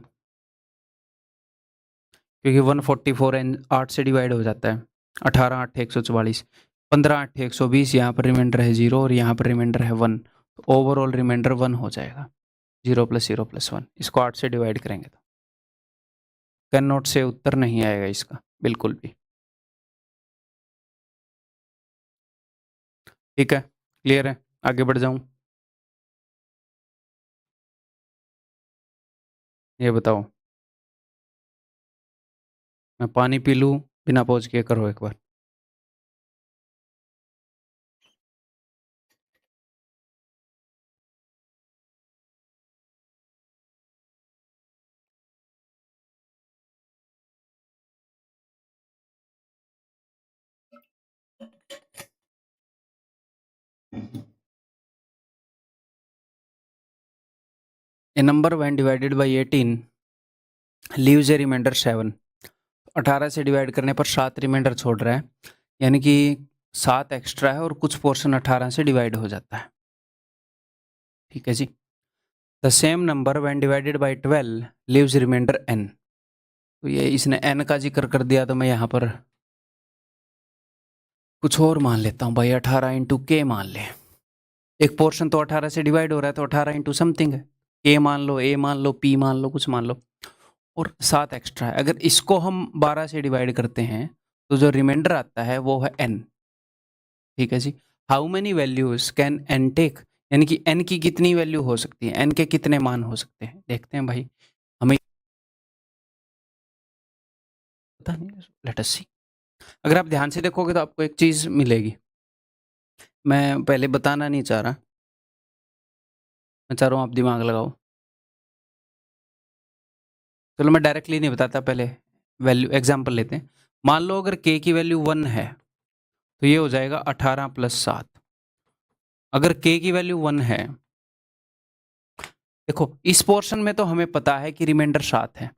क्योंकि 144n 8 से डिवाइड हो जाता है, 18 8 144, 15 8 120, यहाँ पर रिमाइंडर है 0 और यहाँ पर रिमाइंडर है 1, तो ओवरऑल रिमाइंडर 1 हो जाएगा। 0 + 0 + 1, इसको 8 से डिवाइड करेंगे तो कैन नॉट से उत्तर नहीं आएगा इसका बिल्कुल भी। ठीक है, क्लियर है, आगे बढ़ जाऊं? ये बताओ, मैं पानी पी लूं बिना पहुंच के? करो एक बार। A number when divided by 18 leaves a remainder 7। 18 से डिवाइड करने पर 7 रिमाइंडर छोड़ रहा है, यानी कि 7 एक्स्ट्रा है और कुछ पोर्शन 18 से डिवाइड हो जाता है। ठीक है जी। The same number when divided by 12 leaves remainder n। तो ये इसने n का जिक्र कर दिया, तो मैं यहाँ पर कुछ और मान लेता हूँ भाई, 18 इंटू के मान ले। एक पोर्शन तो 18 से डिवाइड हो रहा है, तो 18 इंटू समथिंग है, के मान लो, ए मान लो, पी मान लो, कुछ मान लो, और 7 एक्स्ट्रा है। अगर इसको हम 12 से डिवाइड करते हैं तो जो रिमाइंडर आता है वो है n। ठीक है जी। How many values can n take, यानी कि n की कितनी वैल्यू हो सकती है, n के कितने मान हो सकते हैं, देखते हैं भाई, हमें पता नहीं। लेट अस सी। अगर आप ध्यान से देखोगे तो आपको एक चीज मिलेगी, मैं पहले बताना नहीं चाह रहा, मैं चाह रहा हूँ आप दिमाग लगाओ। चलो मैं डायरेक्टली नहीं बताता, पहले वैल्यू एग्जांपल लेते हैं। मान लो अगर k की वैल्यू 1 है तो ये हो जाएगा 18 प्लस 7। अगर k की वैल्यू 1 है, देखो इस पोर्शन में तो हमें पता है कि रिमाइंडर 7 है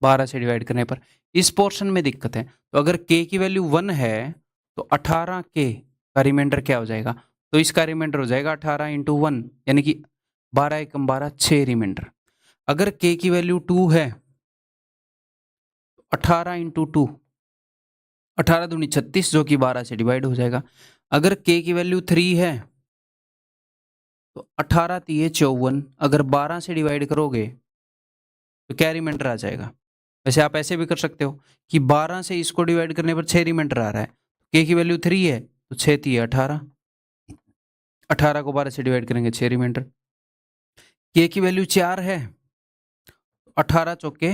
12 से डिवाइड करने पर, इस पोर्शन में दिक्कत है। तो अगर k की वैल्यू 1 है तो 18 k का रिमाइंडर क्या हो जाएगा, तो इसका रिमाइंडर हो जाएगा 18 इंटू 1, यानी कि 12 एकम 12, 6 रिमाइंडर। अगर k की वैल्यू 2 है तो 18 इंटू 2, 18 दूनी 36, जो कि 12 से डिवाइड हो जाएगा। अगर k की वैल्यू 3 है तो 18 तिये 54, अगर 12 से डिवाइड करोगे तो क्या रिमाइंडर आ जाएगा। वैसे आप ऐसे भी कर सकते हो कि 12 से इसको डिवाइड करने पर 6 रिमाइंडर आ रहा है, k की वैल्यू 3 है तो 6 तिये 18, 18 को 12 से डिवाइड करेंगे 6 रिमाइंडर। k की वैल्यू 4 है, 18 चौके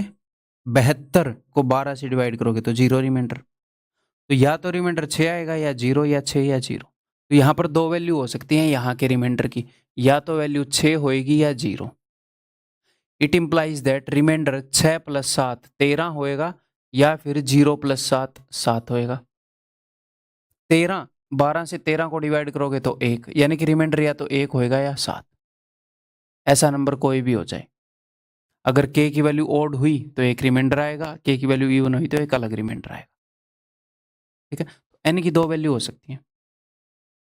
72 को 12 से डिवाइड करोगे तो 0 रिमाइंडर। तो या तो रिमाइंडर 6 आएगा, या 0, या 6 या 0। तो यहाँ पर दो वैल्यू हो सकती हैं यहाँ के रिमाइंडर की, या तो वैल्यू 6 होएगी या 0। It implies that remainder 6 plus 7 13 होएगा, या फिर 0 प्लस 7 7 होएगा। 13, 12 से 13 को डिवाइड करोगे तो 1, यानी कि रिमाइंडर या तो 1 होएगा या 7। ऐसा नंबर कोई भी हो जाए, अगर k की वैल्यू ओड हुई तो एक रिमाइंडर आएगा, k की वैल्यू इवन हुई तो एक अलग रिमाइंडर आएगा। ठीक है, n की दो वैल्यू हो सकती है।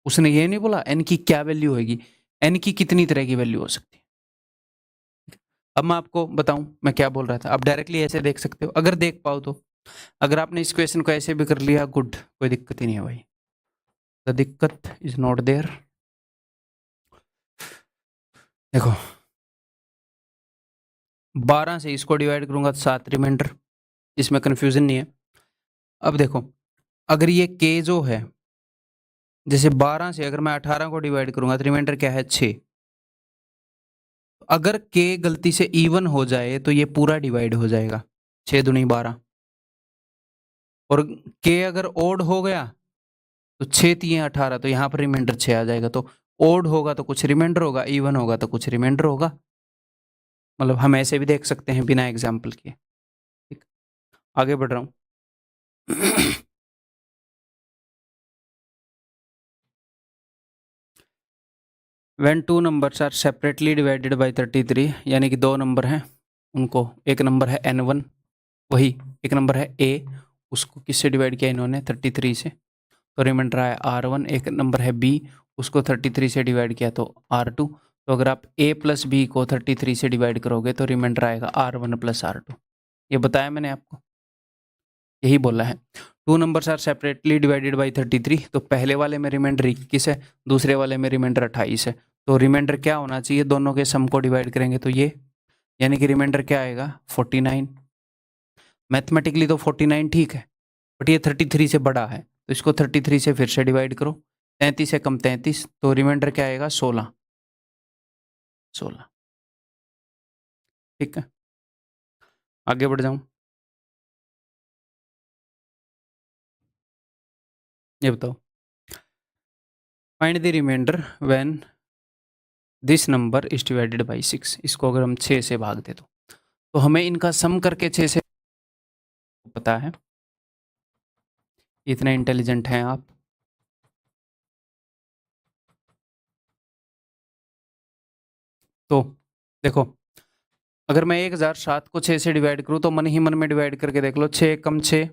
उसने ये नहीं बोला n की क्या वैल्यू होगी, n की कितनी तरह की वैल्यू हो सकती है। अब मैं आपको बताऊं मैं क्या बोल रहा था, आप डायरेक्टली ऐसे देख सकते हो अगर देख पाओ तो। अगर आपने इस क्वेश्चन को ऐसे भी कर लिया, गुड, कोई दिक्कत ही नहीं है भाई, द दिक्कत इज नॉट देयर। देखो 12 से इसको डिवाइड करूंगा तो 7 रिमाइंडर, इसमें कंफ्यूजन नहीं है। अब देखो अगर ये k जो है, जैसे 12 से अगर मैं 18 को डिवाइड करूंगा तो रिमाइंडर क्या है 6। अगर k गलती से इवन हो जाए तो ये पूरा डिवाइड हो जाएगा, 6 दूनी 12। और k अगर ओड हो गया तो 6 तिये 18, तो यहाँ पर रिमाइंडर 6 आ जाएगा। तो ओड होगा तो कुछ रिमाइंडर होगा, इवन होगा तो कुछ रिमाइंडर होगा। मतलब हम ऐसे भी देख सकते हैं बिना एग्जाम्पल के। ठीक, आगे बढ़ रहा हूँ। When two numbers are separately divided by 33, यानी कि दो नंबर हैं, उनको एक नंबर है n1, वही एक नंबर है a, उसको किससे डिवाइड किया इन्होंने 33 से, तो रिमाइंडर आया r1। एक नंबर है b, उसको 33 से डिवाइड किया तो r2। तो अगर आप a प्लस बी को 33 से डिवाइड करोगे तो रिमाइंडर आएगा r1 प्लस r2। ये बताया मैंने आपको, यही बोला है। Two numbers are separately divided by 33, तो पहले वाले में रिमाइंडर 21 है, दूसरे वाले में रिमाइंडर 28 है। तो रिमाइंडर क्या होना चाहिए, दोनों के सम को डिवाइड करेंगे तो ये, यानी कि रिमाइंडर क्या आएगा 49। मैथमेटिकली तो 49 ठीक है, बट ये 33 से बड़ा है, तो इसको 33 से फिर से डिवाइड करो, 33 से कम 33, तो रिमाइंडर क्या आएगा 16। ठीक है, आगे बढ़ जाऊं। ये बताओ, find the remainder when this number is divided by 6। इसको अगर हम 6 से भाग दे तो हमें इनका सम करके 6 से पता है। इतने इंटेलिजेंट हैं आप। तो देखो, अगर मैं 1007 को 6 से डिवाइड करूं तो मन ही मन में डिवाइड करके देख लो। 6 कम 6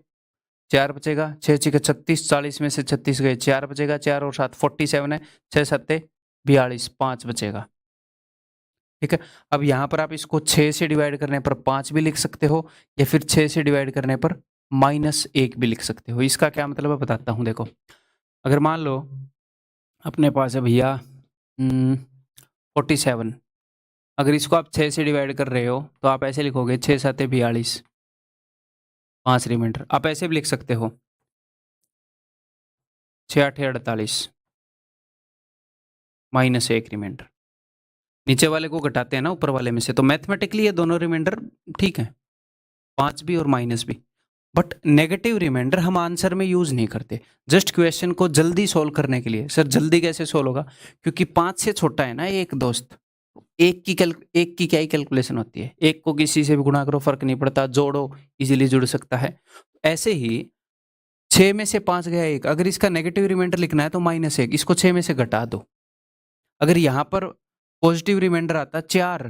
4 बचेगा, 6 6 36, 40 में से 36 गए, 4 बचेगा, 4 और 7 47 है, 6 7 42, 5 बचेगा। ठीक है, अब यहाँ पर आप इसको 6 से डिवाइड करने पर 5 भी लिख सकते हो, या फिर 6 से डिवाइड करने पर -1 भी लिख सकते हो। इसका क्या मतलब है बताता हूँ। देखो, अगर मान लो अपने पास है भैया 47, अगर इसको आप 6 से डिवाइड कर रहे हो तो आप ऐसे लिखोगे 6 7 42, 5 रिमाइंडर। आप ऐसे भी लिख सकते हो 6 8 48, -1 रिमाइंडर। नीचे वाले को घटाते हैं ना ऊपर वाले में से, तो मैथमेटिकली ये दोनों रिमाइंडर ठीक है, 5 भी और माइनस भी। बट नेगेटिव रिमाइंडर हम आंसर में यूज नहीं करते, जस्ट क्वेश्चन को जल्दी सोल्व करने के लिए। सर जल्दी कैसे सोल्व होगा, क्योंकि 5 से छोटा है ना एक दोस्त। एक की क्या ही कैलकुलेशन होती है, एक को किसी से भी गुणा करो फर्क नहीं पड़ता, जोड़ो इजीली जुड़ सकता है। ऐसे ही 6 में से 5 गया एक, अगर इसका नेगेटिव रिमाइंडर लिखना है तो -1, इसको 6 में से घटा दो। अगर यहाँ पर पॉजिटिव रिमाइंडर आता 4,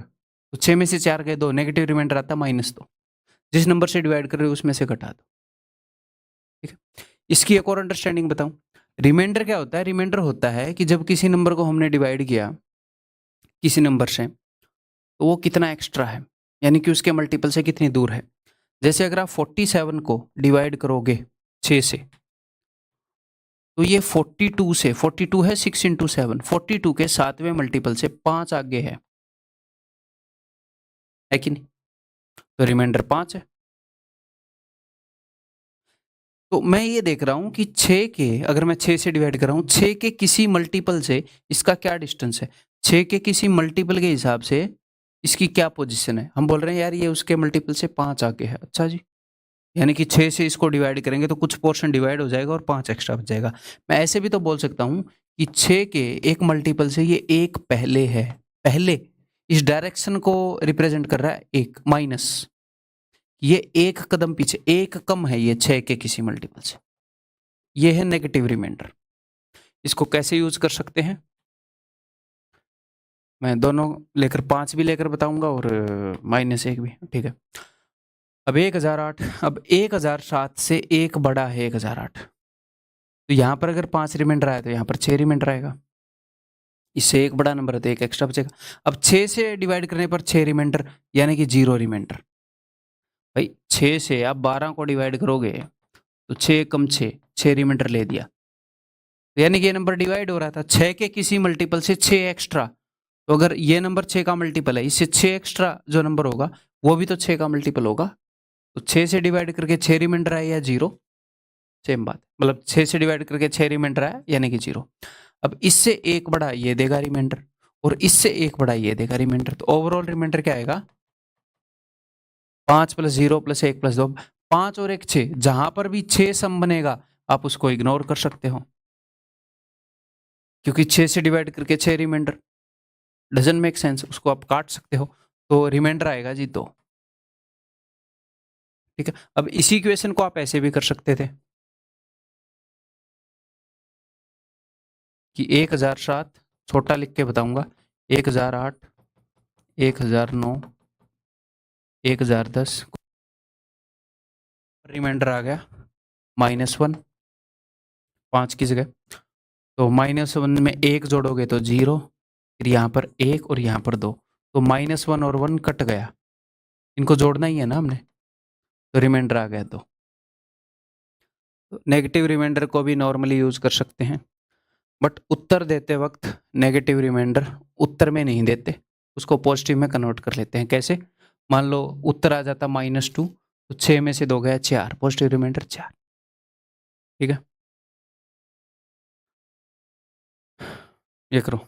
तो 6 में से 4 गए 2, नेगेटिव रिमाइंडर आता -2। जिस नंबर से डिवाइड कर रहे हो उसमें से घटा दो। ठीक है, इसकी एक और अंडरस्टैंडिंग बताऊं। रिमाइंडर क्या होता है, रिमाइंडर होता है कि जब किसी नंबर को हमने डिवाइड किया किसी नंबर से, तो वो कितना एक्स्ट्रा है, यानी कि उसके मल्टीपल से कितनी दूर है। जैसे अगर आप 47 को डिवाइड करोगे 6 से, तो ये 42 से, 42 है 6 इंटू 7, 42 के 7वें मल्टीपल से 5 आगे है कि नहीं, तो रिमाइंडर 5 है। तो मैं ये देख रहा हूं कि 6 के, अगर मैं 6 से डिवाइड कर रहा हूं, 6 के किसी मल्टीपल से इसका क्या डिस्टेंस है, 6 के किसी मल्टीपल के हिसाब से इसकी क्या पोजीशन है। हम बोल रहे हैं यार ये उसके मल्टीपल से 5 आगे है। अच्छा जी, यानी कि 6 से इसको डिवाइड करेंगे तो कुछ पोर्शन डिवाइड हो जाएगा और 5 एक्स्ट्रा बच जाएगा। मैं ऐसे भी तो बोल सकता हूँ कि 6 के एक मल्टीपल से ये एक पहले है, पहले इस डायरेक्शन को रिप्रेजेंट कर रहा है एक, माइनस ये एक कदम पीछे, एक कम है ये 6 के किसी मल्टीपल से। ये है नेगेटिव रिमाइंडर। इसको कैसे यूज कर सकते हैं, मैं दोनों लेकर 5 भी लेकर बताऊंगा और -1 भी। ठीक है, अब 1008, अब 1007 से एक बड़ा है 1008, तो यहाँ पर अगर 5 रिमाइंडर आया तो यहाँ पर 6 रिमाइंडर आएगा। इससे एक बड़ा नंबर है तो एक एक्स्ट्रा बचेगा। अब 6 से डिवाइड करने पर 6 रिमाइंडर, यानी कि 0 रिमाइंडर। भाई 6 से आप 12 को डिवाइड करोगे तो 6 कम 6, 6 रिमाइंडर ले दिया, तो यानी कि ये नंबर डिवाइड हो रहा था 6 के किसी मल्टीपल से 6 एक्स्ट्रा। तो अगर ये नंबर 6 का मल्टीपल है, इससे 6 एक्स्ट्रा जो नंबर होगा वो भी तो 6 का मल्टीपल होगा। तो 6 से डिवाइड करके 6 रिमाइंडर आया या 0, सेम बात, मतलब 6 से डिवाइड करके 6 रिमाइंडर आया यानी कि 0। अब इससे एक बड़ा ये देगा रिमाइंडर, और इससे एक बड़ा ये देगा रिमाइंडर, तो ओवरऑल रिमाइंडर क्या आएगा 5 + 0 + 1 + 2, 5 और 1 6, जहां पर भी 6 सम बनेगा आप उसको इग्नोर कर सकते हो, क्योंकि 6 से डिवाइड करके 6 रिमाइंडर डजंट मेक सेंस, उसको आप काट सकते हो, तो रिमाइंडर आएगा जी 2। ठीक है, अब इसी इक्वेशन को आप ऐसे भी कर सकते थे कि 1007, छोटा लिख के बताऊंगा, 1008, 1009, 1010, रिमाइंडर आ गया -1, 5 की जगह, तो -1 में 1 जोड़ोगे तो 0, फिर यहाँ पर 1 और यहाँ पर 2, तो -1 और 1 कट गया, इनको जोड़ना ही है ना हमने, तो रिमाइंडर आ गया 2। तो नेगेटिव रिमाइंडर को भी नॉर्मली यूज कर सकते हैं, बट उत्तर देते वक्त नेगेटिव रिमाइंडर उत्तर में नहीं देते, उसको पॉजिटिव में कन्वर्ट कर लेते हैं। कैसे, मान लो उत्तर आ जाता -2, तो 6 में से 2 गया 4, पॉजिटिव रिमाइंडर 4। ठीक है, ये करो,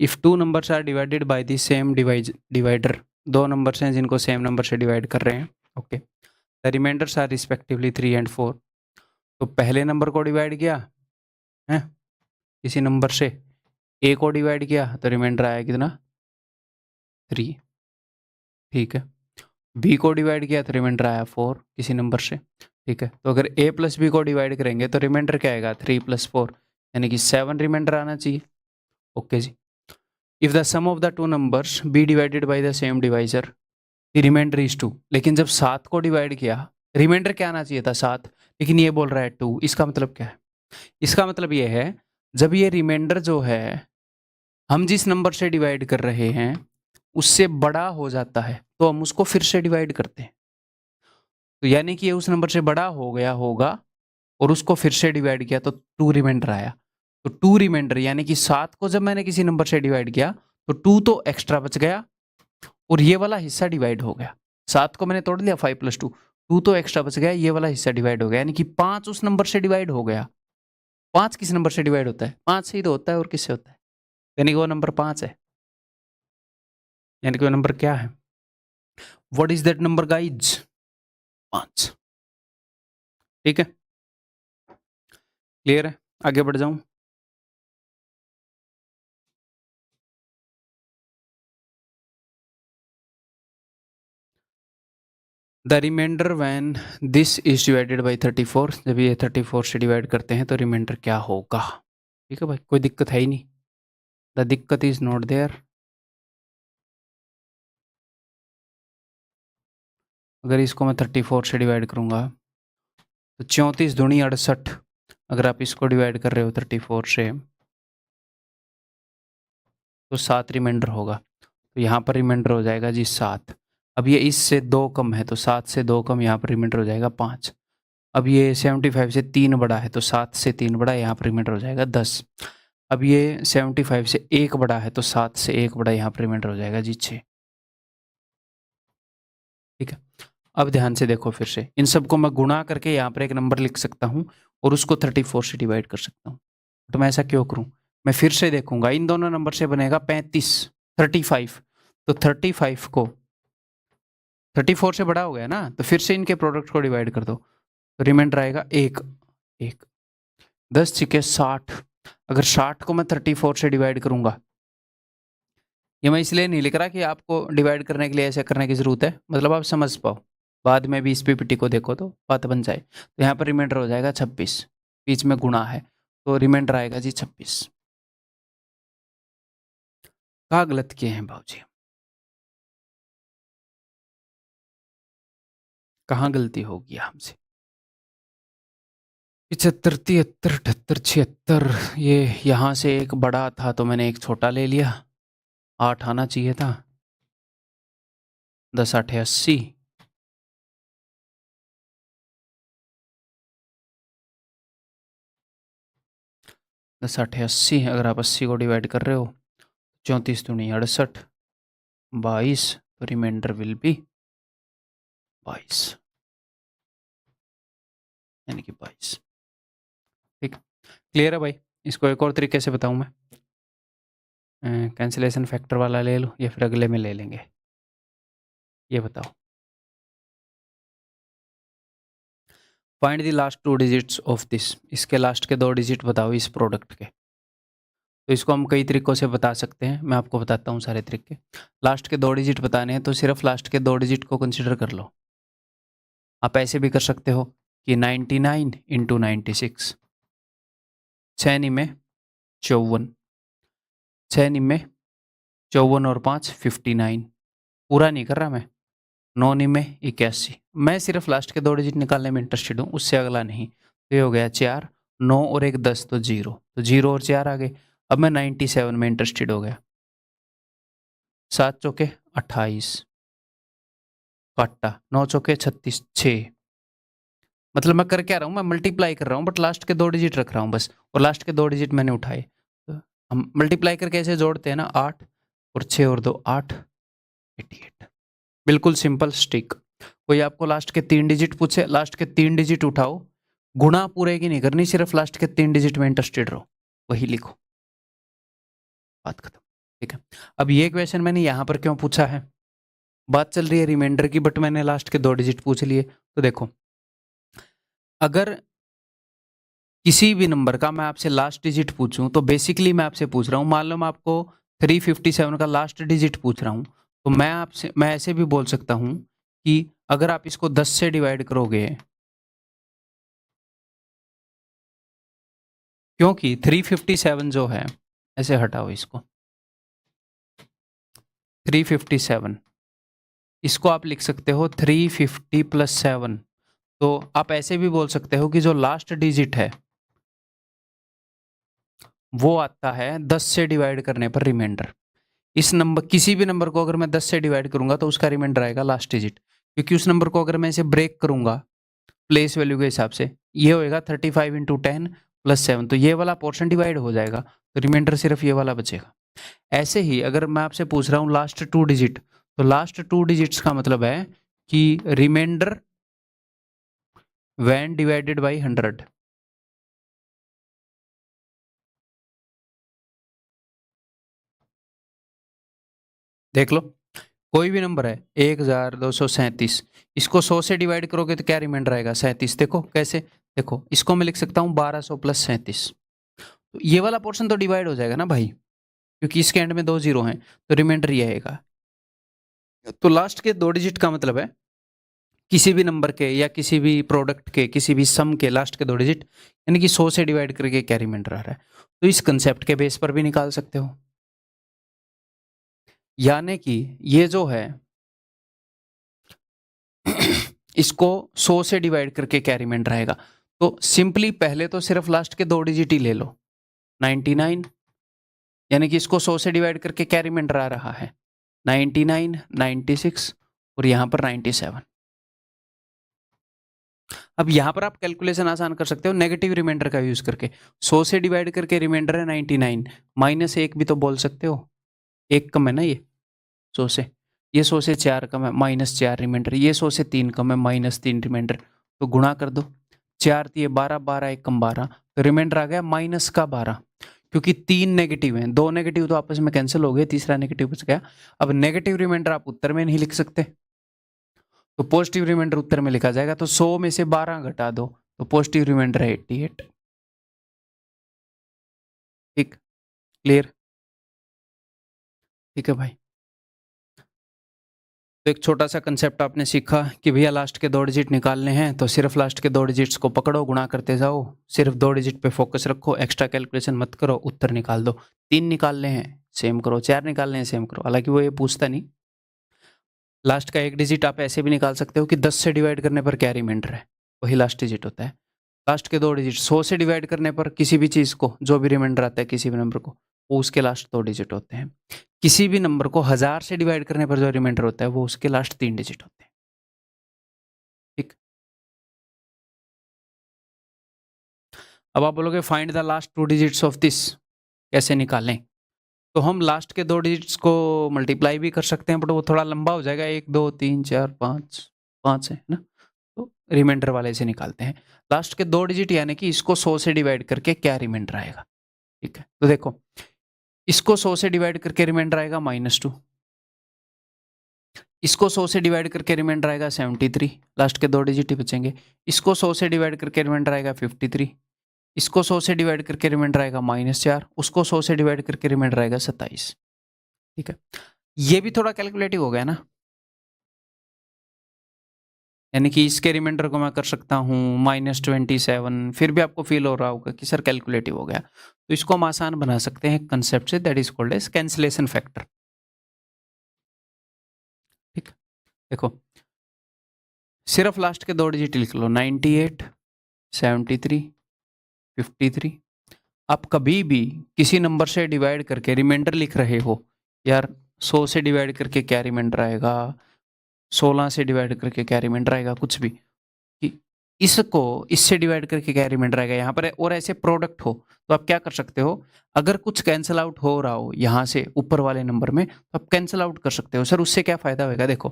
if two numbers are divided by the same divider, दो नंबर्स हैं जिनको सेम नंबर से डिवाइड कर रहे हैं, okay, the remainders are respectively 3 and 4। तो पहले नंबर को डिवाइड किया है किसी नंबर से, ए को डिवाइड किया तो रिमाइंडर आया कितना 3, ठीक है। बी को डिवाइड किया तो रिमाइंडर आया 4 किसी नंबर से, ठीक है। तो अगर ए प्लस बी को डिवाइड करेंगे तो रिमाइंडर क्या आएगा 3 + 4, यानी कि 7 रिमाइंडर आना चाहिए, okay ji. If the sum of the two numbers be divided by the same divisor, the remainder is 2। लेकिन जब 7 को डिवाइड किया, रिमाइंडर क्या आना चाहिए था 7, लेकिन ये बोल रहा है 2। इसका मतलब क्या है? इसका मतलब ये है जब ये रिमाइंडर जो है हम जिस नंबर से डिवाइड कर रहे हैं उससे बड़ा हो जाता है तो हम उसको फिर से डिवाइड करते हैं। तो यानी कि ये उस नंबर से बड़ा हो गया होगा और उसको फिर से डिवाइड किया तो 2 रिमाइंडर आया। तो 2 रिमाइंडर यानी कि 7 को जब मैंने किसी नंबर से डिवाइड किया तो 2 तो एक्स्ट्रा बच गया और ये वाला हिस्सा डिवाइड हो गया। 7 को मैंने तोड़ लिया 5 + 2, 2 तो एक्स्ट्रा बच गया, ये वाला हिस्सा डिवाइड हो गया, यानी कि 5 उस नंबर से डिवाइड हो गया। 5 किस नंबर से डिवाइड होता है? 5 से ही तो होता है, और किससे होता है? यानी कि वो नंबर 5 है। यानी कि वो नंबर क्या है? What is that number guys? 5। ठीक है, क्लियर है? आगे बढ़ जाऊं? The remainder when this is divided by 34, जब ये 34 से डिवाइड करते हैं तो रिमाइंडर क्या होगा? ठीक है भाई, कोई दिक्कत है ही नहीं, द दिक्कत इज नॉट देयर। अगर इसको मैं 34 से डिवाइड करूंगा तो 34 दूनी 68, अगर आप इसको डिवाइड कर रहे हो 34 से तो 7 रिमाइंडर होगा, तो यहाँ पर रिमाइंडर हो जाएगा जी 7। अब ये इससे 2 कम है तो 7 से 2 कम, यहाँ पर रिमाइंडर हो जाएगा 5। अब ये 75 से 3 बड़ा है तो 7 से 3 बड़ा, यहाँ पर रिमाइंडर हो जाएगा 10। अब ये 75 से 1 बड़ा है तो 7 से 1 बड़ा, यहाँ पर रिमाइंडर हो जाएगा जी 6। ठीक है, अब ध्यान से देखो, फिर से इन सबको मैं गुणा करके यहाँ पर एक नंबर लिख सकता हूँ और उसको 34 से डिवाइड कर सकता हूँ। तो मैं ऐसा क्यों करूँ? मैं फिर से देखूंगा, इन दोनों नंबर से बनेगा 35, तो 35 को 34 से बड़ा हो गया ना, तो फिर से इनके प्रोडक्ट को डिवाइड कर दो तो रिमाइंडर आएगा 1। 10 × 60, अगर 60 को मैं 34 से डिवाइड करूंगा, ये मैं इसलिए नहीं लिख रहा कि आपको डिवाइड करने के लिए ऐसे करने की जरूरत है, मतलब आप समझ पाओ, बाद में भी इस पीपीटी को देखो तो बात बन जाए। तो यहाँ पर रिमाइंडर हो जाएगा 26, बीच में गुणा है तो रिमाइंडर आएगा जी 26। कहाँ गलत किए हैं भाजी? कहाँ गलती हो गया हमसे? 75, 73, 78, 76, ये यहाँ से एक बड़ा था तो मैंने एक छोटा ले लिया, 8 आना चाहिए था। 10 × 8 = 80, 10 × 8 = 80। अगर आप 80 को डिवाइड कर रहे हो, 34 दूनी 68, 22, तो रिमाइंडर विल बी 22, यानी कि 22। ठीक, क्लियर है भाई? इसको एक और तरीके से बताऊं मैं, कैंसिलेशन फैक्टर वाला ले लो या फिर अगले में ले लेंगे, ये बताओ। Find the last 2 digits of this, इसके लास्ट के 2 डिजिट बताओ इस प्रोडक्ट के। तो इसको हम कई तरीकों से बता सकते हैं, मैं आपको बताता हूँ सारे तरीके। लास्ट के 2 डिजिट बताने हैं तो सिर्फ लास्ट के 2 डिजिट को कंसिडर कर लो। आप ऐसे भी कर सकते हो कि 99 × 96, 6 निमे 54, 6 निमे 54 और 5 59, पूरा नहीं कर रहा मैं, 9 निमे 81। मैं सिर्फ लास्ट के 2 डिजिट निकालने में इंटरेस्टेड हूँ, उससे अगला नहीं। तो ये हो गया 4, 9 और 1 10, तो 0, तो 0 और 4 आ गए। अब मैं 97 में इंटरेस्टेड हो गया, 7 चौके 28, काटा 9 चौके 36, 6। मतलब मैं कर क्या रहा हूँ, मैं मल्टीप्लाई कर रहा हूँ बट लास्ट के 2 डिजिट रख रहा हूँ बस, और लास्ट के 2 डिजिट मैंने उठाए। तो हम मल्टीप्लाई करके ऐसे जोड़ते हैं ना, 8 और 6 और 2 8, 88, बिल्कुल सिंपल स्टिक। कोई आपको लास्ट के 3 डिजिट पूछे, लास्ट के 3 डिजिट उठाओ गुणा पूरे की नहीं करनी, सिर्फ लास्ट के 3 डिजिट में इंटरेस्टेड रहो, वही लिखो, बात खत्म। ठीक है, अब ये क्वेश्चन मैंने यहां पर क्यों पूछा है, बात चल रही है रिमाइंडर की, बट मैंने लास्ट के 2 डिजिट पूछ लिए। तो देखो, अगर किसी भी नंबर का मैं आपसे लास्ट डिजिट पूछूं, तो बेसिकली मैं आपसे पूछ रहा हूं, मान लो मैं आपको 357 का लास्ट डिजिट पूछ रहा हूं, तो मैं ऐसे भी बोल सकता हूं कि अगर आप इसको 10 से डिवाइड करोगे, क्योंकि 357 जो है, ऐसे हटाओ इसको, 357 इसको आप लिख सकते हो 350 प्लस 7। तो आप ऐसे भी बोल सकते हो कि जो लास्ट डिजिट है वो आता है 10 से डिवाइड करने पर रिमाइंडर। इस नंबर, किसी भी नंबर को अगर मैं 10 से डिवाइड करूंगा तो उसका रिमाइंडर आएगा लास्ट डिजिट, क्योंकि उस नंबर को अगर मैं इसे ब्रेक करूंगा प्लेस वैल्यू के हिसाब से, ये होएगा 35 इंटू 10 प्लस 7, तो ये वाला पोर्शन डिवाइड हो जाएगा, तो रिमाइंडर सिर्फ ये वाला बचेगा। ऐसे ही अगर मैं आपसे पूछ रहा हूँ लास्ट 2 डिजिट, तो लास्ट 2 डिजिट्स का मतलब है कि रिमाइंडर व्हेन डिवाइडेड बाई 100। देख लो, कोई भी नंबर है 1237, इसको 100 से डिवाइड करोगे तो क्या रिमाइंडर आएगा 37। देखो कैसे, देखो इसको मैं लिख सकता हूँ 1200 प्लस 37, तो ये वाला पोर्शन तो डिवाइड हो जाएगा ना भाई, क्योंकि इसके एंड में 2 जीरो हैं, तो रिमाइंडर ये आएगा। तो लास्ट के 2 डिजिट का मतलब है किसी भी नंबर के या किसी भी प्रोडक्ट के किसी भी सम के लास्ट के 2 डिजिट, यानी कि 100 से डिवाइड करके क्या रिमाइंडर आ रहा है, तो इस कंसेप्ट के बेस पर भी निकाल सकते हो। यानी कि ये जो है इसको 100 से डिवाइड करके क्या रिमाइंडर आएगा, तो सिंपली पहले तो सिर्फ लास्ट के 2 डिजिट ही ले लो, 99, यानी कि इसको 100 से डिवाइड करके क्या रिमाइंडर आ रहा है 99, 96 और यहां पर 97। अब यहां पर आप कैलकुलेशन आसान कर सकते हो नेगेटिव रिमाइंडर का यूज करके, 100 से डिवाइड करके रिमाइंडर है 99, माइनस 1 भी तो बोल सकते हो, 1 कम है ना ये 100 से, ये 100 से 4 कम है -4 रिमाइंडर, ये 100 से 3 कम है -3 रिमाइंडर, तो गुणा कर दो, 4 दिए 12, 12 1 कम 12, तो रिमाइंडर आ गया माइनस का 12, क्योंकि 3 नेगेटिव हैं, 2 नेगेटिव तो आपस में कैंसिल हो गए, तीसरा नेगेटिव बच गया। अब नेगेटिव रिमाइंडर आप उत्तर में नहीं लिख सकते, तो पॉजिटिव रिमाइंडर उत्तर में लिखा जाएगा, तो 100 में से 12 घटा दो, तो पॉजिटिव रिमाइंडर है 88। ठीक, क्लियर, ठीक है भाई। तो एक छोटा सा कंसेप्ट आपने सीखा कि भैया लास्ट के 2 डिजिट निकालने हैं, तो सिर्फ लास्ट के 2 डिजिट्स को पकड़ो, गुणा करते जाओ, सिर्फ 2 डिजिट पे फोकस रखो, एक्स्ट्रा कैलकुलेशन मत करो, उत्तर निकाल दो। 3 निकालने हैं सेम करो, 4 निकालने हैं सेम करो, हालांकि वो ये पूछता नहीं। लास्ट का 1 डिजिट आप ऐसे भी निकाल सकते हो कि 10 से डिवाइड करने पर क्या रिमाइंडर है, वही लास्ट डिजिट होता है। लास्ट के 2 डिजिट 100 से डिवाइड करने पर किसी भी चीज़ को, जो भी रिमाइंडर आता है किसी भी नंबर को, वो उसके लास्ट 2 डिजिट होते हैं। किसी भी नंबर को 1000 से डिवाइड करने पर जो रिमाइंडर होता है वो उसके लास्ट 3 डिजिट होते हैं। ठीक, अब आप बोलोगे find the last 2 digits of this, कैसे निकालें, तो हम लास्ट के 2 डिजिट्स को मल्टीप्लाई भी कर सकते हैं, बट वो थोड़ा लंबा हो जाएगा, 1 2 3 4 5 5 है ना, तो रिमाइंडर वाले से निकालते हैं लास्ट के 2 डिजिट, यानी कि इसको 100 से डिवाइड करके क्या रिमाइंडर आएगा। ठीक है, तो देखो इसको 100 से डिवाइड करके रिमाइंडर आएगा -2, इसको 100 से डिवाइड करके रिमाइंडर आएगा 73, लास्ट के 2 डिजिट ही बचेंगे। इसको 100 से डिवाइड करके रिमाइंडर आएगा 53, इसको 100 से डिवाइड करके रिमाइंडर आएगा -4, उसको 100 से डिवाइड करके रिमाइंडर आएगा 27। ठीक है, ये भी थोड़ा कैलकुलेटिव हो गया ना, यानी कि इसके रिमाइंडर को मैं कर सकता हूँ -27, फिर भी आपको फील हो रहा होगा कि सर कैलकुलेटिव हो गया, तो इसको हम आसान बना सकते हैं कंसेप्ट से, that is called as cancellation factor. ठीक, देखो सिर्फ लास्ट के 2 डिजिट लिख लो, 98, 73, 53। आप कभी भी किसी नंबर से डिवाइड करके रिमाइंडर लिख रहे हो, यार 100 से डिवाइड करके क्या रिमाइंडर आएगा, 16 से डिवाइड करके क्या रिमाइंडर आएगा, कुछ भी, कि इसको इससे डिवाइड करके क्या रिमाइंडर आएगा यहाँ पर, और ऐसे प्रोडक्ट हो, तो आप क्या कर सकते हो, अगर कुछ कैंसिल आउट हो रहा हो यहाँ से ऊपर वाले नंबर में, तो आप कैंसिल आउट कर सकते हो। सर उससे क्या फायदा होगा, देखो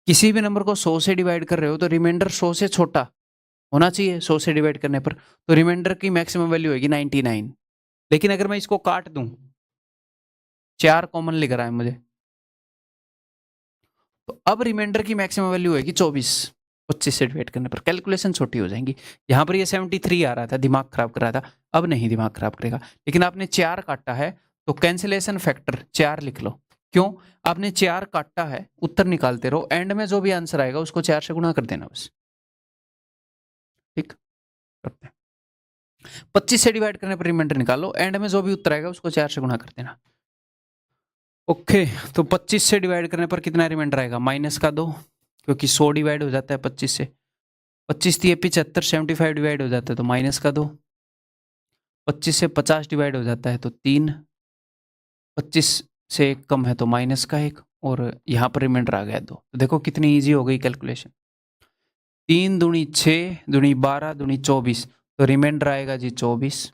किसी भी नंबर को 100 से डिवाइड कर रहे हो तो रिमाइंडर 100 से छोटा होना चाहिए 100 से डिवाइड करने पर। तो रिमाइंडर की मैक्सिमम वैल्यू होगी 99। लेकिन अगर मैं इसको काट दूं, 4 कॉमन लिख रहा है मुझे, तो अब रिमाइंडर की मैक्सिमम वैल्यू होगी 24। 25 से डिवाइड करने पर कैलकुलेशन छोटी हो जाएंगी। यहां पर ये 73 आ रहा था, दिमाग खराब कर रहा था, अब नहीं दिमाग खराब करेगा। लेकिन आपने 4 काटा है तो कैंसिलेशन फैक्टर 4 लिख लो। क्यों? आपने 4 काटा है, उत्तर निकालते रहो, एंड में जो भी आंसर आएगा उसको 4 से गुणा कर देना बस। ठीक, करते हैं। 25 से डिवाइड करने पर रिमाइंडर निकालो, एंड में जो भी उत्तर आएगा उसको 4 से गुणा कर देना। ओके, तो 25 से डिवाइड करने पर कितना रिमाइंडर आएगा? माइनस का 2, क्योंकि 100 डिवाइड हो जाता है 25 से। 25 दिए 75, 75 डिवाइड हो जाता है तो माइनस का 2। 25 से 50 डिवाइड हो जाता है तो 3। 25 से 1 कम है तो माइनस का 1, और यहाँ पर रिमाइंडर आ गया 2। तो देखो कितनी ईजी हो गई कैलकुलेशन। 3 दूनी 6, दूनी 12, दूनी 24, तो रिमाइंडर आएगा जी 24।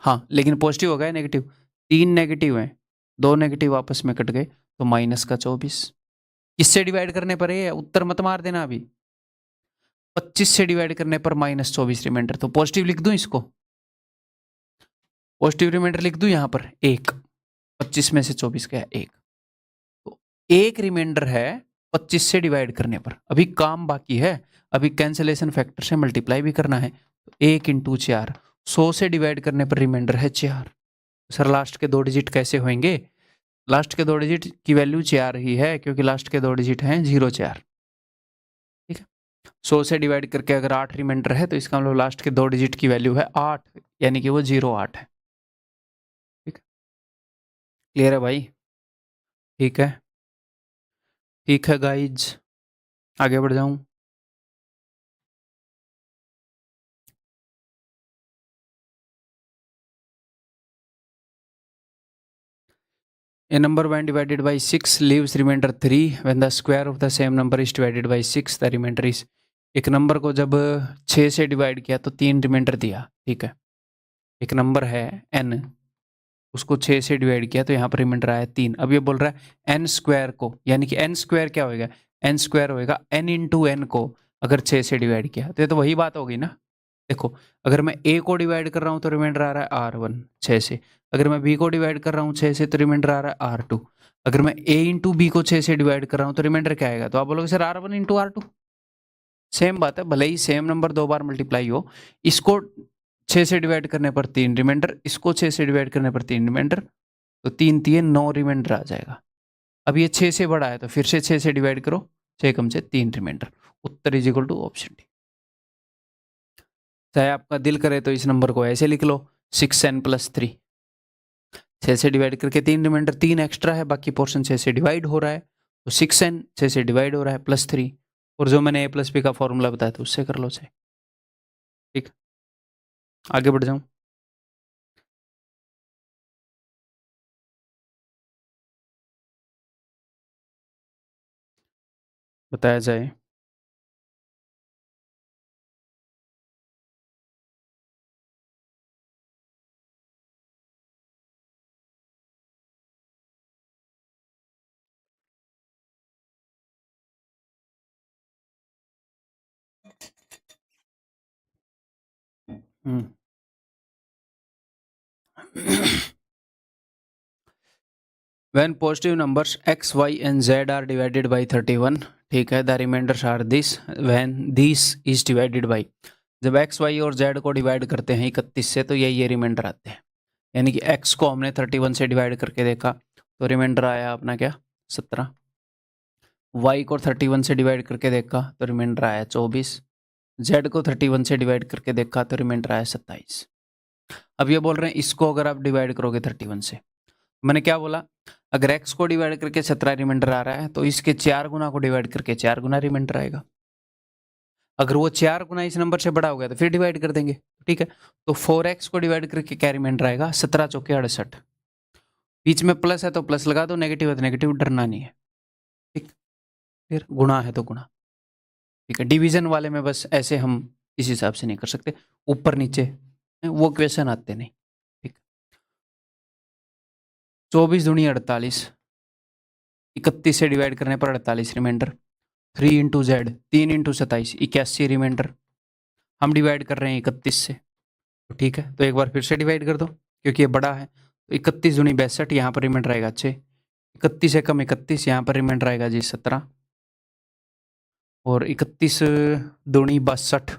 हाँ, लेकिन पॉजिटिव हो गया नेगेटिव, 3 नेगेटिव है, 2 नेगेटिव आपस में कट गए तो माइनस का 24। किससे डिवाइड करने पर है? उत्तर मत मार देना अभी। 25 से डिवाइड करने पर माइनस 24 रिमाइंडर, तो पॉजिटिव लिख दूं इसको, पॉजिटिव रिमाइंडर लिख दूं यहाँ पर 1। 25 में से 24 गया 1, तो 1 रिमाइंडर है 25 से डिवाइड करने पर। अभी काम बाकी है, अभी कैंसिलेशन फैक्टर से मल्टीप्लाई भी करना है। तो 1 इंटू 4, 100 से डिवाइड करने पर रिमाइंडर है 4। सर लास्ट के 2 डिजिट कैसे होंगे? लास्ट के 2 डिजिट की वैल्यू 4 ही है, क्योंकि लास्ट के 2 डिजिट हैं 0 4। ठीक है, 100 से डिवाइड करके अगर 8 रिमाइंडर है तो इसका मतलब लास्ट के 2 डिजिट की वैल्यू है 8, यानी कि वो 08 है। ठीक है, क्लियर है भाई? ठीक है, ठीक है गाइज, आगे बढ़ जाऊं। A number when divided by 6 leaves remainder 3 when the square of the same number is divided by 6 the remainder is। एक नंबर को जब 6 से डिवाइड किया तो 3 रिमाइंडर दिया। ठीक है, एक नंबर है n, उसको 6 से डिवाइड किया तो यहाँ पर रिमाइंडर आया 3। अब ये बोल रहा है n स्क्वायर को, यानी कि n स्क्वायर क्या होएगा? n स्क्वायर होएगा n इंटू n को अगर 6 से डिवाइड किया, तो ये तो वही बात होगी ना। देखो, अगर मैं a को डिवाइड कर रहा हूँ तो रिमाइंडर आ रहा है r1 6 से, अगर मैं b को डिवाइड कर रहा हूँ 6 से तो रिमाइंडर आ रहा है r2, अगर मैं a इंटू बी को 6 से डिवाइड कर रहा हूँ तो रिमाइंडर क्या आएगा? तो आप बोलोगे sir r1 into r2। Same बात है, भले ही सेम नंबर 2 बार मल्टीप्लाई हो, इसको 6 से डिवाइड करने पर 3 रिमाइंडर, इसको 6 से डिवाइड करने पर 3 रिमाइंडर, तो 3 3 9 रिमाइंडर आ जाएगा। अब ये 6 से बड़ा है तो फिर से 6 से डिवाइड करो, 6 कम से 3 रिमाइंडर। उत्तर is equal to option D. चाहे आपका दिल करे तो इस नंबर को ऐसे लिख लो, 6n + 3। 6 से डिवाइड करके 3 रिमाइंडर, 3 एक्स्ट्रा है, बाकी पोर्शन 6 से डिवाइड हो रहा है, तो 6n 6 से डिवाइड हो रहा है +3, और जो मैंने a + b का फॉर्मूला बताया था उससे कर लो 6। ठीक, आगे बढ़ जाऊं। बताया जाए। When positive numbers x, y and z are divided by 31, ठीक है, the remainders are this when this is divided by। जब x, y और z को डिवाइड करते हैं 31 से तो ये रिमाइंडर आते हैं। यानी कि x को हमने 31 से डिवाइड करके देखा तो रिमाइंडर आया अपना क्या? 17। y को 31 से डिवाइड करके देखा तो रिमाइंडर आया 24। z को 31 से डिवाइड करके देखा तो रिमाइंडर आया 27। अब ये बोल रहे हैं इसको अगर आप डिवाइड करोगे 31 से, मैंने क्या बोला? अगर x को डिवाइड करके 17 रिमाइंडर आ रहा है तो इसके 4 गुना को डिवाइड करके 4 गुना रिमाइंडर आएगा। अगर वो 4 गुना इस नंबर से बड़ा हो गया तो फिर डिवाइड कर देंगे। ठीक है, तो 4x को डिवाइड करके क्या रिमाइंडर आएगा? 17 चौके 68। बीच में प्लस है तो प्लस लगा दो, नेगेटिव है तो नेगेटिव, डरना नहीं है। ठीक, फिर गुणा है तो गुणा। ठीक है, डिवीजन वाले में बस ऐसे हम इस हिसाब से नहीं कर सकते, ऊपर नीचे वो क्वेश्चन आते नहीं। ठीक, 24 दूनी 48, 31 से डिवाइड करने पर 48 remainder, 3 into Z, 3 into 27, 81 remainder. हम डिवाइड कर रहे हैं 31 से, तो ठीक है, तो एक बार फिर से डिवाइड कर दो क्योंकि ये बड़ा है। तो 31 दूनी 62, यहाँ पर रिमाइंडर आएगा 6, 31 से कम 31, यहाँ पर रिमाइंडर आएगा जी 17, और 31 दूनी 62,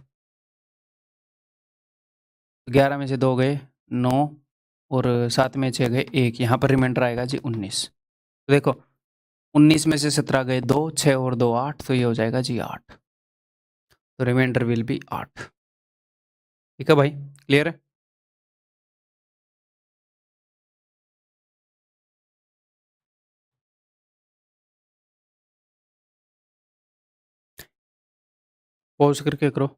11 में से 2 गए 9, और 7 में 6 गए 1, यहाँ पर रिमाइंडर आएगा जी 19। तो देखो 19 में से 17 गए 2, 6 और 2 8, तो ये हो जाएगा जी 8, तो रिमाइंडर विल बी 8। ठीक है भाई, क्लियर है? पॉज करके करो।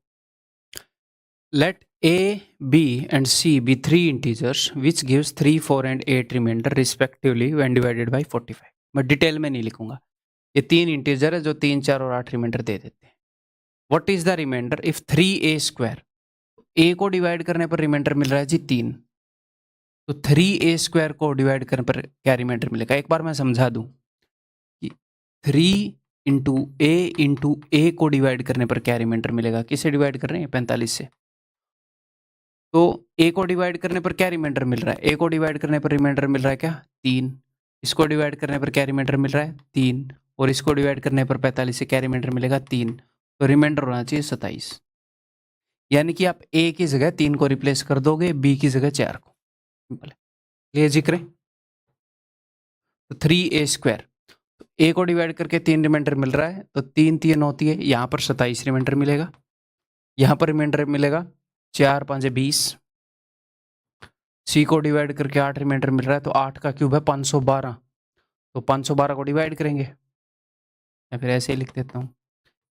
Let A, B and C be three integers which gives 3, 4 and 8 remainder respectively when divided by 45। मैं डिटेल में नहीं लिखूंगा, ये 3 इंटीजर है जो 3, 4 और 8 रिमाइंडर दे देते हैं। What is the remainder if 3A square? A को डिवाइड करने पर रिमाइंडर मिल रहा है जी 3, तो 3A स्क्वायर को डिवाइड करने पर क्या रिमाइंडर मिलेगा? एक बार मैं समझा दूं कि 3 इंटू ए को डिवाइड करने पर क्या रिमाइंडर मिलेगा? किससे डिवाइड कर रहे हैं? 45 से। तो ए को डिवाइड करने पर क्या रिमाइंडर मिल रहा है? ए को डिवाइड करने पर रिमाइंडर मिल रहा है क्या? 3। इसको डिवाइड करने पर क्या रिमाइंडर मिल रहा है? 3। और इसको डिवाइड करने पर 45 से क्या रिमाइंडर मिलेगा? 3। तो रिमाइंडर होना चाहिए 27। यानी कि आप ए की जगह 3 को रिप्लेस कर दोगे, बी की जगह 4 को। सिंपल है, ये जिक्र है। तो 3A स्क्वायर, तो ए को डिवाइड करके 3 रिमाइंडर मिल रहा है, तो 3 3 होती है, यहाँ पर 27 रिमाइंडर मिलेगा, यहाँ पर रिमाइंडर मिलेगा 4 5 20। सी को डिवाइड करके 8 रिमाइंडर मिल रहा है, तो 8 का क्यूब है 512, तो 512 को डिवाइड करेंगे, या फिर ऐसे ही लिख देता हूँ,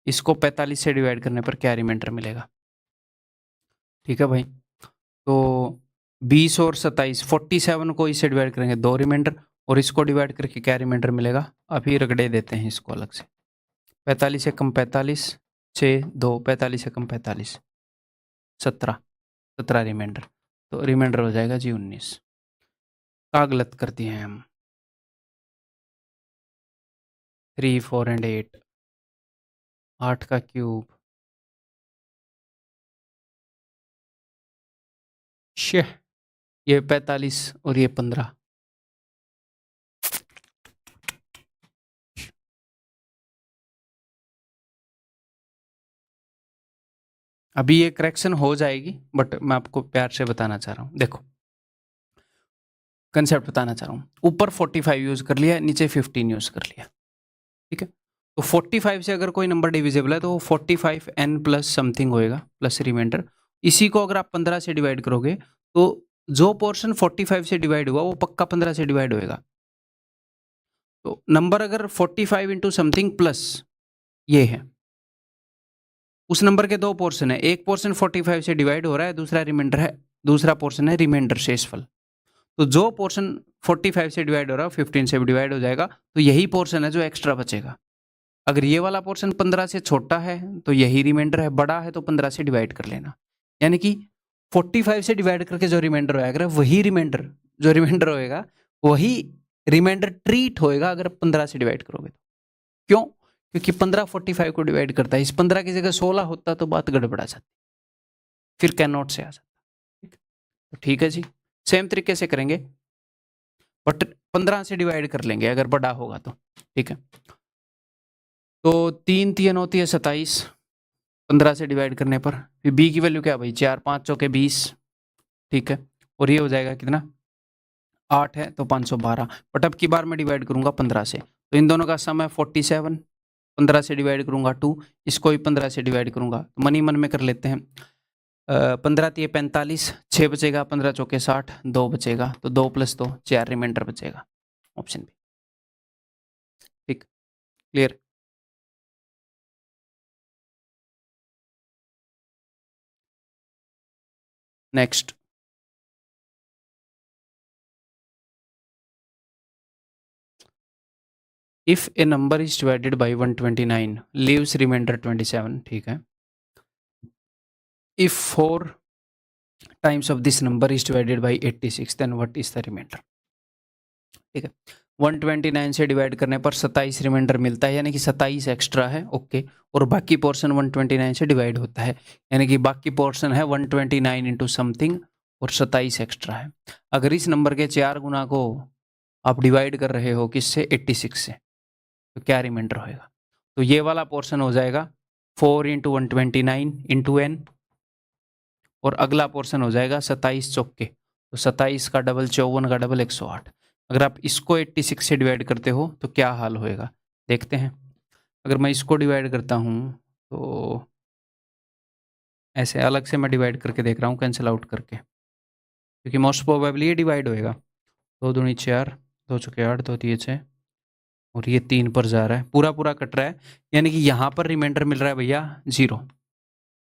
इसको 45 से डिवाइड करने पर क्या रिमाइंडर मिलेगा? ठीक है भाई, तो 20 और 27, 47 को इससे डिवाइड करेंगे 2 रिमाइंडर, और इसको डिवाइड करके क्या रिमाइंडर मिलेगा? अभी रगड़े देते हैं इसको अलग से। 45 से कम 45, 6 2, 45 से कम 45, 17, 17 रिमाइंडर, तो रिमाइंडर हो जाएगा जी 19। का गलत कर दिए हैं हम, 3 4 एंड 8, 8 का क्यूब, शे, ये 45 और ये 15, अभी ये करेक्शन हो जाएगी, बट मैं आपको प्यार से बताना चाह रहा हूँ। देखो कंसेप्ट बताना चाह रहा हूँ, ऊपर 45 यूज कर लिया, नीचे 15 यूज कर लिया, ठीक है? तो 45 से अगर कोई नंबर डिविजिबल है तो वो 45 n प्लस समथिंग होएगा, प्लस रिमाइंडर। इसी को अगर आप 15 से डिवाइड करोगे तो जो पोर्शन 45 से डिवाइड हुआ वो पक्का 15 से डिवाइड होएगा। तो नंबर अगर 45 इंटू समथिंग प्लस ये है, उस नंबर के 2 पोर्शन है, एक पोर्शन 45 से डिवाइड हो रहा है, दूसरा रिमाइंडर है, दूसरा पोर्शन है रिमाइंडर शेषफल। तो जो पोर्शन 45 से डिवाइड हो रहा है 15 से भी डिवाइड हो जाएगा, तो यही पोर्शन है जो एक्स्ट्रा बचेगा। अगर ये वाला पोर्शन 15 से छोटा है तो यही रिमाइंडर है, बड़ा है तो 15 से डिवाइड कर लेना। यानी कि 45 से डिवाइड करके जो रिमाइंडर होएगा जो रिमाइंडर होएगा वही रिमाइंडर ट्रीट होएगा अगर 15 से डिवाइड करोगे तो। क्यों? क्योंकि 15 45 को डिवाइड करता है, इस 15 की जगह 16 होता तो बात गड़बड़ा जाती, फिर कैन नॉट से आ जाता। तो ठीक है जी, सेम तरीके से करेंगे, बट 15 से डिवाइड कर लेंगे अगर बड़ा होगा तो। ठीक है, तो 3 3 होती है 27, 15 से डिवाइड करने पर। फिर बी की वैल्यू क्या भाई? 4 5 चौके 20, ठीक है, और ये हो जाएगा कितना? 8 है तो 512, बट अब की बार मैं डिवाइड करूंगा 15 से, तो इन दोनों का सम है 47, 15 से डिवाइड करूंगा 2, इसको भी 15 से डिवाइड करूंगा, तो मन ही मन में कर लेते हैं। 15 3 45, 6 बचेगा, 15 चौके 60, 2 बचेगा, तो 2 + 2 4 रिमाइंडर बचेगा, ऑप्शन बी। ठीक, clear? Next, if a number is divided by 129 leaves remainder 27, ठीक है, if 4 times of this number is divided by 86 then what is the remainder? ठीक है, 129 से डिवाइड करने पर 27 रिमाइंडर मिलता है, यानी कि 27 एक्स्ट्रा है। ओके, और बाकी पोर्शन 129 से डिवाइड होता है, यानी कि बाकी पोर्शन है 129 इंटू समथिंग और 27 एक्स्ट्रा है। अगर इस नंबर के 4 गुना को आप डिवाइड कर रहे हो किससे, 86 से, तो क्या रिमाइंडर होएगा? तो ये वाला पोर्शन हो जाएगा 4 इंटू 129 इंटू एन, और अगला पोर्शन हो जाएगा 27 चौके, तो 27 का डबल 54 का डबल 108। अगर आप इसको 86 से डिवाइड करते हो तो क्या हाल होएगा, देखते हैं। अगर मैं इसको डिवाइड करता हूँ तो ऐसे अलग से मैं डिवाइड करके देख रहा हूँ, कैंसिल आउट करके, क्योंकि मोस्ट प्रोबेबली ये डिवाइड होएगा। 2 दूनी 4, 2 चौके 8, 2 तिये 6, और ये 3 पर जा रहा है, पूरा पूरा कट रहा है, यानी कि यहाँ पर रिमाइंडर मिल रहा है भैया 0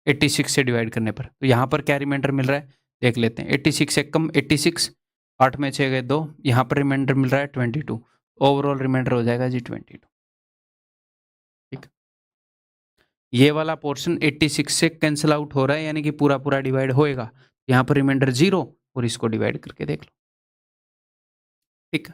86 से डिवाइड करने पर। तो यहाँ पर क्या रिमाइंडर मिल रहा है देख लेते हैं। 86 से कम 86, 8 में 6 गए 2, यहाँ पर रिमाइंडर मिल रहा है 22, ओवरऑल रिमाइंडर हो जाएगा जी 22। ठीक, ये वाला पोर्शन 86 से कैंसिल आउट हो रहा है, यानी कि पूरा पूरा डिवाइड होएगा। यहाँ पर रिमाइंडर 0, और इसको डिवाइड करके देख लो। ठीक,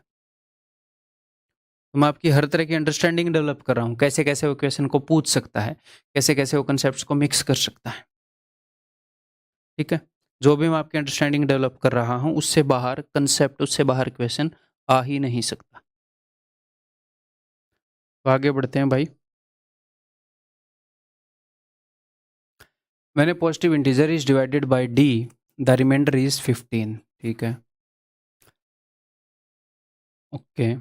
तो मैं आपकी हर तरह की अंडरस्टैंडिंग डेवलप कर रहा हूँ, कैसे कैसे वो क्वेश्चन को पूछ सकता है, कैसे कैसे वो कंसेप्ट को मिक्स कर सकता है। ठीक है, जो भी मैं आपकी अंडरस्टैंडिंग डेवलप कर रहा हूँ उससे बाहर कंसेप्ट, उससे बाहर क्वेश्चन आ ही नहीं सकता। तो आगे बढ़ते हैं भाई। मैंने positive integer is divided by D, the remainder is 15। ठीक है, okay.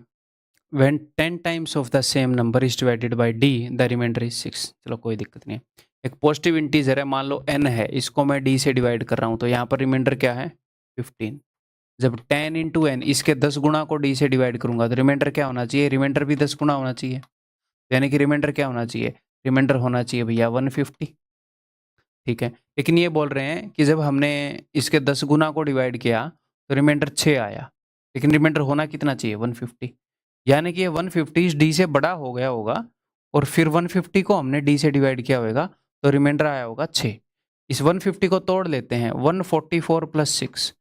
When 10 times of the same number is divided by D, the remainder is 6। चलो कोई दिक्कत नहीं है। एक पॉजिटिव इंटीजर है, मान लो n है, इसको मैं d से डिवाइड कर रहा हूँ, तो यहाँ पर रिमाइंडर क्या है 15। जब 10 इंटू एन, इसके 10 गुना को d से डिवाइड करूंगा, तो रिमाइंडर क्या होना चाहिए, रिमाइंडर भी 10 गुना होना चाहिए, यानी कि रिमाइंडर क्या होना चाहिए, रिमाइंडर होना चाहिए भैया 150। ठीक है, लेकिन ये बोल रहे हैं कि जब हमने इसके 10 गुना को डिवाइड किया तो रिमाइंडर 6 आया, लेकिन रिमाइंडर होना कितना चाहिए 150, यानी कि ये 150 डी से बड़ा हो गया होगा, और फिर 150 को हमने डी से डिवाइड किया होगा, तो रिमाइंडर आया होगा 6। इस 150 को तोड़ लेते हैं, 144 प्लस 6,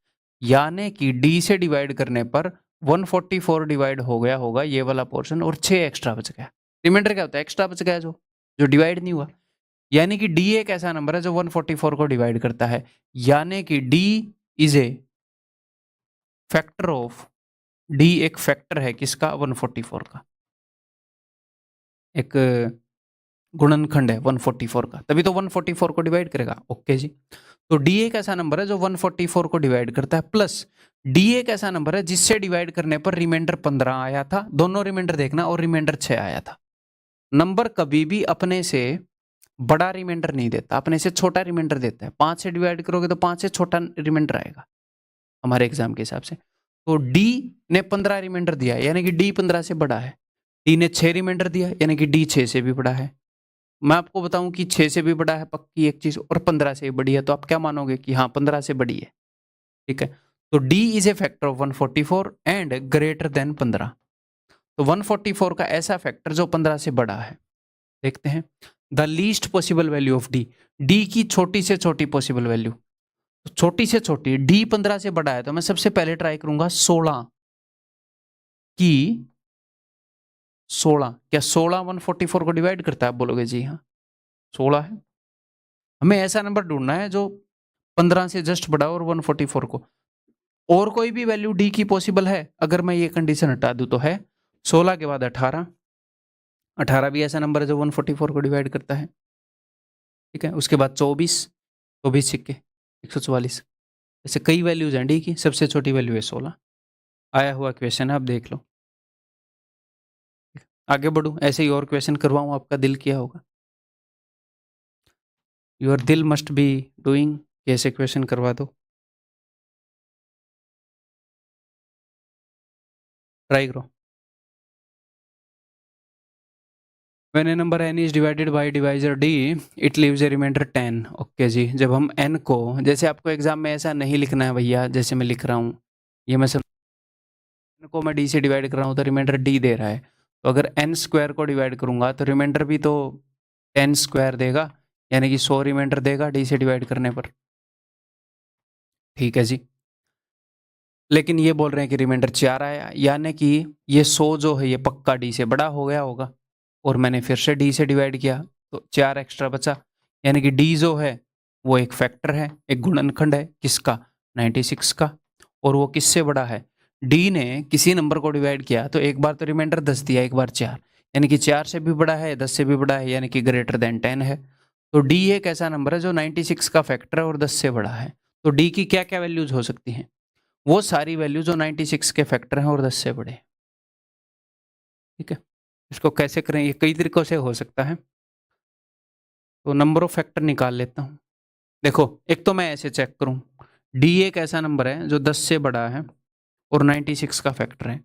यानी कि डी से डिवाइड करने पर 144 डिवाइड हो गया होगा ये वाला पोर्शन, और 6 एक्स्ट्रा बच गया। रिमाइंडर क्या होता है, एक्स्ट्रा बच गया जो जो डिवाइड नहीं हुआ, यानी कि डी एक ऐसा नंबर है जो 144 को डिवाइड करता है, यानी कि D is a factor of, D एक फैक्टर है किसका, 144 का, एक गुणनखंड है 144 का, तभी तो 144 को डिवाइड करेगा। ओके जी, तो डी एक ऐसा नंबर है जो 144 को डिवाइड करता है, प्लस डी एक ऐसा नंबर है जिससे डिवाइड करने पर रिमाइंडर 15 आया था, दोनों रिमाइंडर देखना, और रिमाइंडर 6 आया था। नंबर कभी भी अपने से बड़ा रिमाइंडर नहीं देता, अपने से छोटा रिमाइंडर देता है। 5 से डिवाइड करोगे तो 5 से छोटा रिमाइंडर आएगा हमारे एग्जाम के हिसाब से। तो डी ने 15 रिमाइंडर दिया, यानी कि डी 15 से बड़ा है। डी ने 6 रिमाइंडर दिया, यानी कि डी 6 से भी बड़ा है। मैं आपको बताऊं कि 6 से भी बड़ा है पक्की एक चीज, और 15 से भी बड़ी है, तो आप क्या मानोगे कि हाँ 15 से बड़ी है। ठीक है, तो D is a factor of 144 and greater than 15। तो 144 का ऐसा फैक्टर जो 15 से बड़ा है। देखते हैं the least possible value of D, D की छोटी से छोटी पॉसिबल वैल्यू, तो छोटी से छोटी, डी 15 से बड़ा है, तो मैं सबसे पहले ट्राई करूंगा 16 की 16, क्या 16 144 को डिवाइड करता है, आप बोलोगे जी हाँ 16 है। हमें ऐसा नंबर ढूंढना है जो 15 से जस्ट बड़ा और 144 को, और कोई भी वैल्यू डी की पॉसिबल है, अगर मैं ये कंडीशन हटा दूं तो है 16 के बाद 18, 18 भी ऐसा नंबर है जो 144 को डिवाइड करता है। ठीक है, उसके बाद 24, 24 सिक्के 144, ऐसे कई वैल्यूज हैं डी की, सबसे छोटी वैल्यू है 16। आया हुआ क्वेश्चन है, आप देख लो। आगे बढ़ूं, ऐसे ही और क्वेश्चन करवाऊं, आपका दिल किया होगा, योर दिल मस्ट बी डूइंग, कैसे क्वेश्चन करवा दो, ट्राई करो। When a number n is divided by divisor d, it leaves a remainder 10। Okay जी, जब हम n को, जैसे आपको एग्जाम में ऐसा नहीं लिखना है भैया जैसे मैं लिख रहा हूँ, ये मैं सब n को मैं d से डिवाइड कर रहा हूँ तो रिमाइंडर d दे रहा है, तो अगर n स्क्वायर को डिवाइड करूंगा तो रिमाइंडर भी तो 10 स्क्वायर देगा, यानी कि 100 रिमाइंडर देगा d से डिवाइड करने पर। ठीक है जी, लेकिन ये बोल रहे हैं कि रिमाइंडर 4 आया, यानी कि ये 100 जो है ये पक्का डी से बड़ा हो गया होगा, और मैंने फिर से डी से डिवाइड किया तो 4 एक्स्ट्रा बचा, यानी कि डी जो है वो एक फैक्टर है, एक गुणनखंड है किसका, 96 का, और वो किससे बड़ा है, डी ने किसी नंबर को डिवाइड किया तो एक बार तो रिमाइंडर 10 दिया, एक बार 4, यानी कि 4 से भी बड़ा है, 10 से भी बड़ा है, यानी कि ग्रेटर देन 10 है। तो डी एक ऐसा नंबर है जो 96 का फैक्टर है और 10 से बड़ा है। तो डी की क्या क्या वैल्यूज हो सकती हैं, वो सारी वैल्यू जो 96 के फैक्टर हैं और 10 से बड़े हैं। ठीक है, इसको कैसे करें, ये कई तरीकों से हो सकता है। तो नंबर ऑफ फैक्टर निकाल लेता हूँ। देखो, एक तो मैं ऐसे चेक करूँ, डी एक ऐसा नंबर है जो 10 से बड़ा है और 96 का फैक्टर है।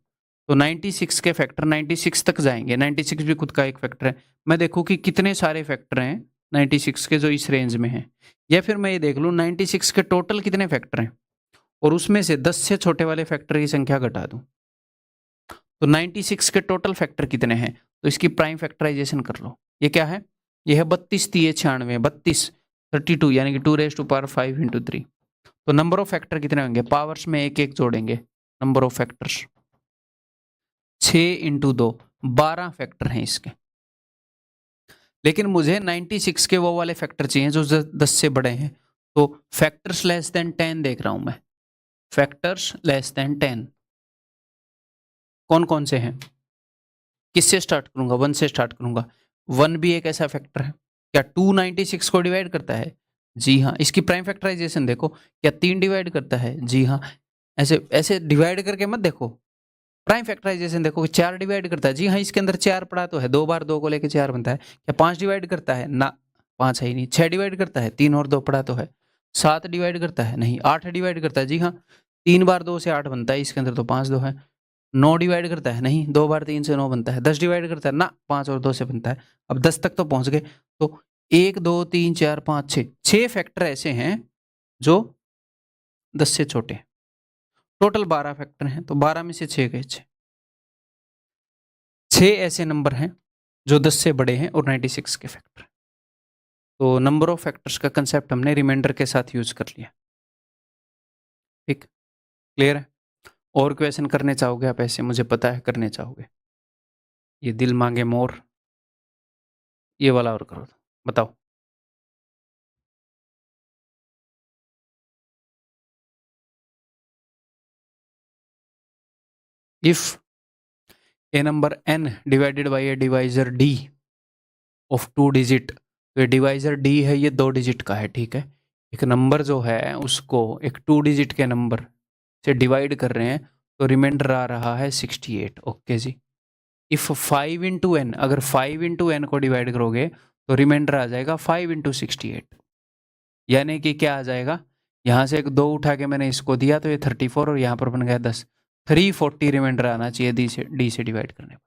तो 96 के फैक्टर 96 तक जाएंगे, 96 भी खुद का एक फैक्टर है। मैं देखूँ कि कितने सारे फैक्टर हैं 96 के जो इस रेंज में हैं, या फिर मैं ये देख लूँ 96 के टोटल कितने फैक्टर हैं और उसमें से 10 से छोटे वाले फैक्टर की संख्या घटा दूँ। तो 96 के टोटल फैक्टर कितने हैं, तो इसकी प्राइम फैक्टराइजेशन कर लो। ये क्या है, ये है 32 3 96, 32 32, यानी कि 2⁵ तो नंबर ऑफ फैक्टर कितने होंगे, पावर्स में एक एक जोड़ेंगे, नंबर ऑफ फैक्टर्स 6 × 2 12 फैक्टर हैं इसके। लेकिन मुझे 96 के वो वाले फैक्टर चाहिए जो 10 से बड़े हैं, तो फैक्टर्स लेस देन 10 देख रहा हूं मैं, फैक्टर्स लेस देन 10 कौन कौन से हैं, किससे स्टार्ट करूंगा, 1 से स्टार्ट करूंगा। 1 भी एक ऐसा फैक्टर है, क्या 2 96 को डिवाइड करता है, जी हाँ। इसकी प्राइम फैक्टराइजेशन देखो, क्या 3 डिवाइड करता है, जी हाँ। ऐसे ऐसे डिवाइड करके मत देखो, प्राइम फैक्टराइजेशन देखो, 4 डिवाइड करता है, जी हाँ। इसके अंदर 4 पड़ा तो है, 2 बार 2 को लेके 4 बनता है। क्या 5 डिवाइड करता है, ना 5 है ही नहीं। 6 डिवाइड करता है, 3 और 2 पड़ा तो है। 7 डिवाइड करता है, नहीं। 8 डिवाइड करता है, जी हाँ। 3 बार 2 से 8 बनता है, इसके अंदर तो 5 2 है। 9 डिवाइड करता है, नहीं। 2 बार 3 से 9 बनता है। 10 डिवाइड करता है, ना। 5 और 2 से बनता है। अब 10 तक तो पहुंच गए। तो 1 2 3 4 5 6 6 फैक्टर ऐसे हैं जो 10 से छोटे हैं। टोटल 12 फैक्टर हैं, तो 12 में से 6 गए 6। 6 ऐसे नंबर हैं जो 10 से बड़े हैं और 96 के फैक्टर। तो नंबर ऑफ फैक्टर्स का कंसेप्ट हमने रिमाइंडर के साथ यूज कर लिया। ठीक, क्लियर है। और क्वेश्चन करने चाहोगे आप ऐसे, मुझे पता है करने चाहोगे। ये दिल मांगे मोर, ये वाला और करो, बताओ। If a number n divided by A divisor d of 2 digit, तो ये डिवाइजर d है, ये 2 डिजिट का है, ठीक है। एक नंबर जो है उसको एक 2 डिजिट के नंबर से डिवाइड कर रहे हैं, तो रिमाइंडर आ रहा है 68। ओके जी। इफ 5 × n, अगर 5 × n को डिवाइड करोगे तो रिमाइंडर आ जाएगा 5 × 68, यानी कि क्या आ जाएगा, यहाँ से एक 2 उठा के मैंने इसको दिया तो ये 34 और यहाँ पर बन गया 10। 340 रिमाइंडर आना चाहिए डी से डिवाइड करने पर।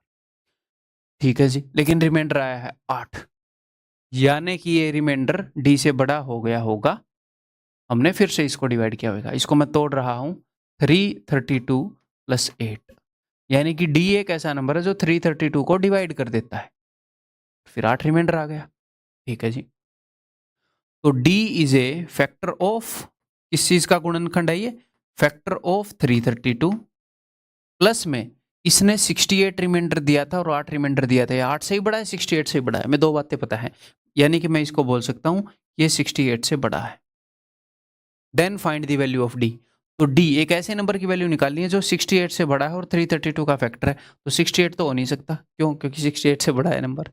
ठीक है जी, लेकिन रिमाइंडर आया है 8, यानी कि ये रिमाइंडर डी से बड़ा हो गया होगा। हमने फिर से इसको डिवाइड किया होगा, इसको मैं तोड़ रहा हूँ। 332 + 8, यानी कि डी एक ऐसा नंबर है जो 332 को डिवाइड कर देता है, फिर 8 रिमाइंडर आ गया। ठीक है जी। तो D is a factor of, किस चीज का गुणनखंड है ये, फैक्टर ऑफ 332 प्लस में इसने 68 रिमाइंडर दिया था और 8 रिमाइंडर दिया था। ये 8 से ही बड़ा है, 68 से ही बड़ा है, मैं 2 बातें पता है, यानी कि मैं इसको बोल सकता हूं ये 68 से बड़ा है। Then find the value of D. तो डी एक ऐसे नंबर की वैल्यू निकालनी है जो 68 से बड़ा है और 332 का फैक्टर है। तो 68 तो हो नहीं सकता, क्यों, क्योंकि 68 से बड़ा है नंबर।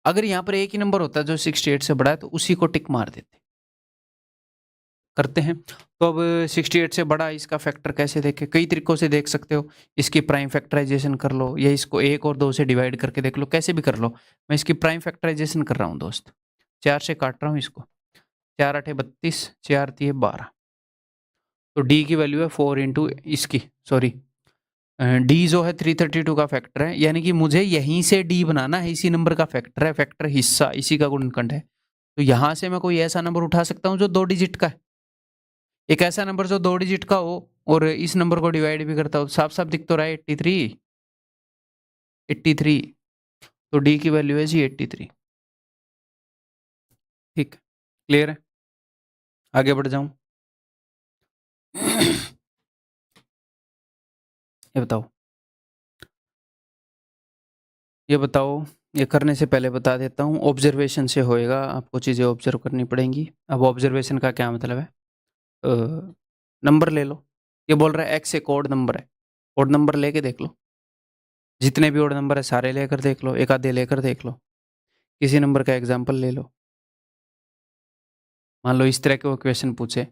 अगर यहाँ पर एक ही नंबर होता जो 68 से बड़ा है तो उसी को टिक मार देते। करते हैं। तो अब 68 से बड़ा इसका फैक्टर कैसे देखें, कई तरीकों से देख सकते हो। इसकी प्राइम फैक्टराइजेशन कर लो, या इसको 1 और 2 से डिवाइड करके देख लो, कैसे भी कर लो। मैं इसकी प्राइम फैक्टराइजेशन कर रहा हूँ दोस्त, 4 से काट रहा हूँ इसको। 4 8 32, 4 3 12। तो डी की वैल्यू है 4 इंटू इसकी, सॉरी, डी जो है 332 का फैक्टर है, यानी कि मुझे यहीं से डी बनाना है, इसी नंबर का फैक्टर है, फैक्टर हिस्सा इसी का गुणनखंड है। तो यहां से मैं कोई ऐसा नंबर उठा सकता हूं जो 2 डिजिट का है, एक ऐसा नंबर जो 2 डिजिट का हो और इस नंबर को डिवाइड भी करता हो। साफ साफ दिख तो रहा है 83, 83। तो डी की वैल्यू है जी 83। ठीक, क्लियर है। आगे बढ़ जाऊं। ये बताओ, ये बताओ, ये करने से पहले बता देता हूँ, ऑब्जर्वेशन से होएगा, आपको चीज़ें ऑब्जर्व करनी पड़ेंगी। अब ऑब्जर्वेशन का क्या मतलब है? नंबर ले लो, ये बोल रहा है x एक ओड नंबर है, ओड नंबर लेके देख लो, जितने भी ओड नंबर है सारे लेकर देख लो, एक आधे लेकर देख लो, किसी नंबर का एग्जाम्पल ले लो। मान लो इस तरह के वो क्वेश्चन पूछे,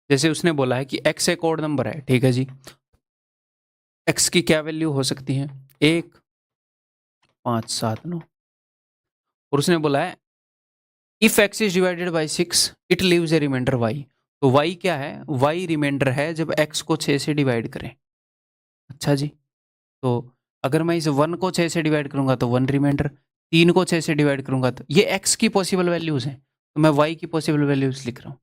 जैसे उसने बोला है कि x एक ओड नंबर है, ठीक है जी, x की क्या वैल्यू हो सकती है? 1, 5, 7, 9, और उसने बोला है if x is divided by 6 it leaves a remainder y। तो y क्या है? y रिमाइंडर है जब x को 6 से डिवाइड करें। अच्छा जी, तो अगर मैं इस 1 को 6 से डिवाइड करूंगा तो 1 रिमाइंडर, 3 को 6 से डिवाइड करूंगा तो ये x की पॉसिबल वैल्यूज हैं, तो मैं y की पॉसिबल वैल्यूज लिख रहा हूँ।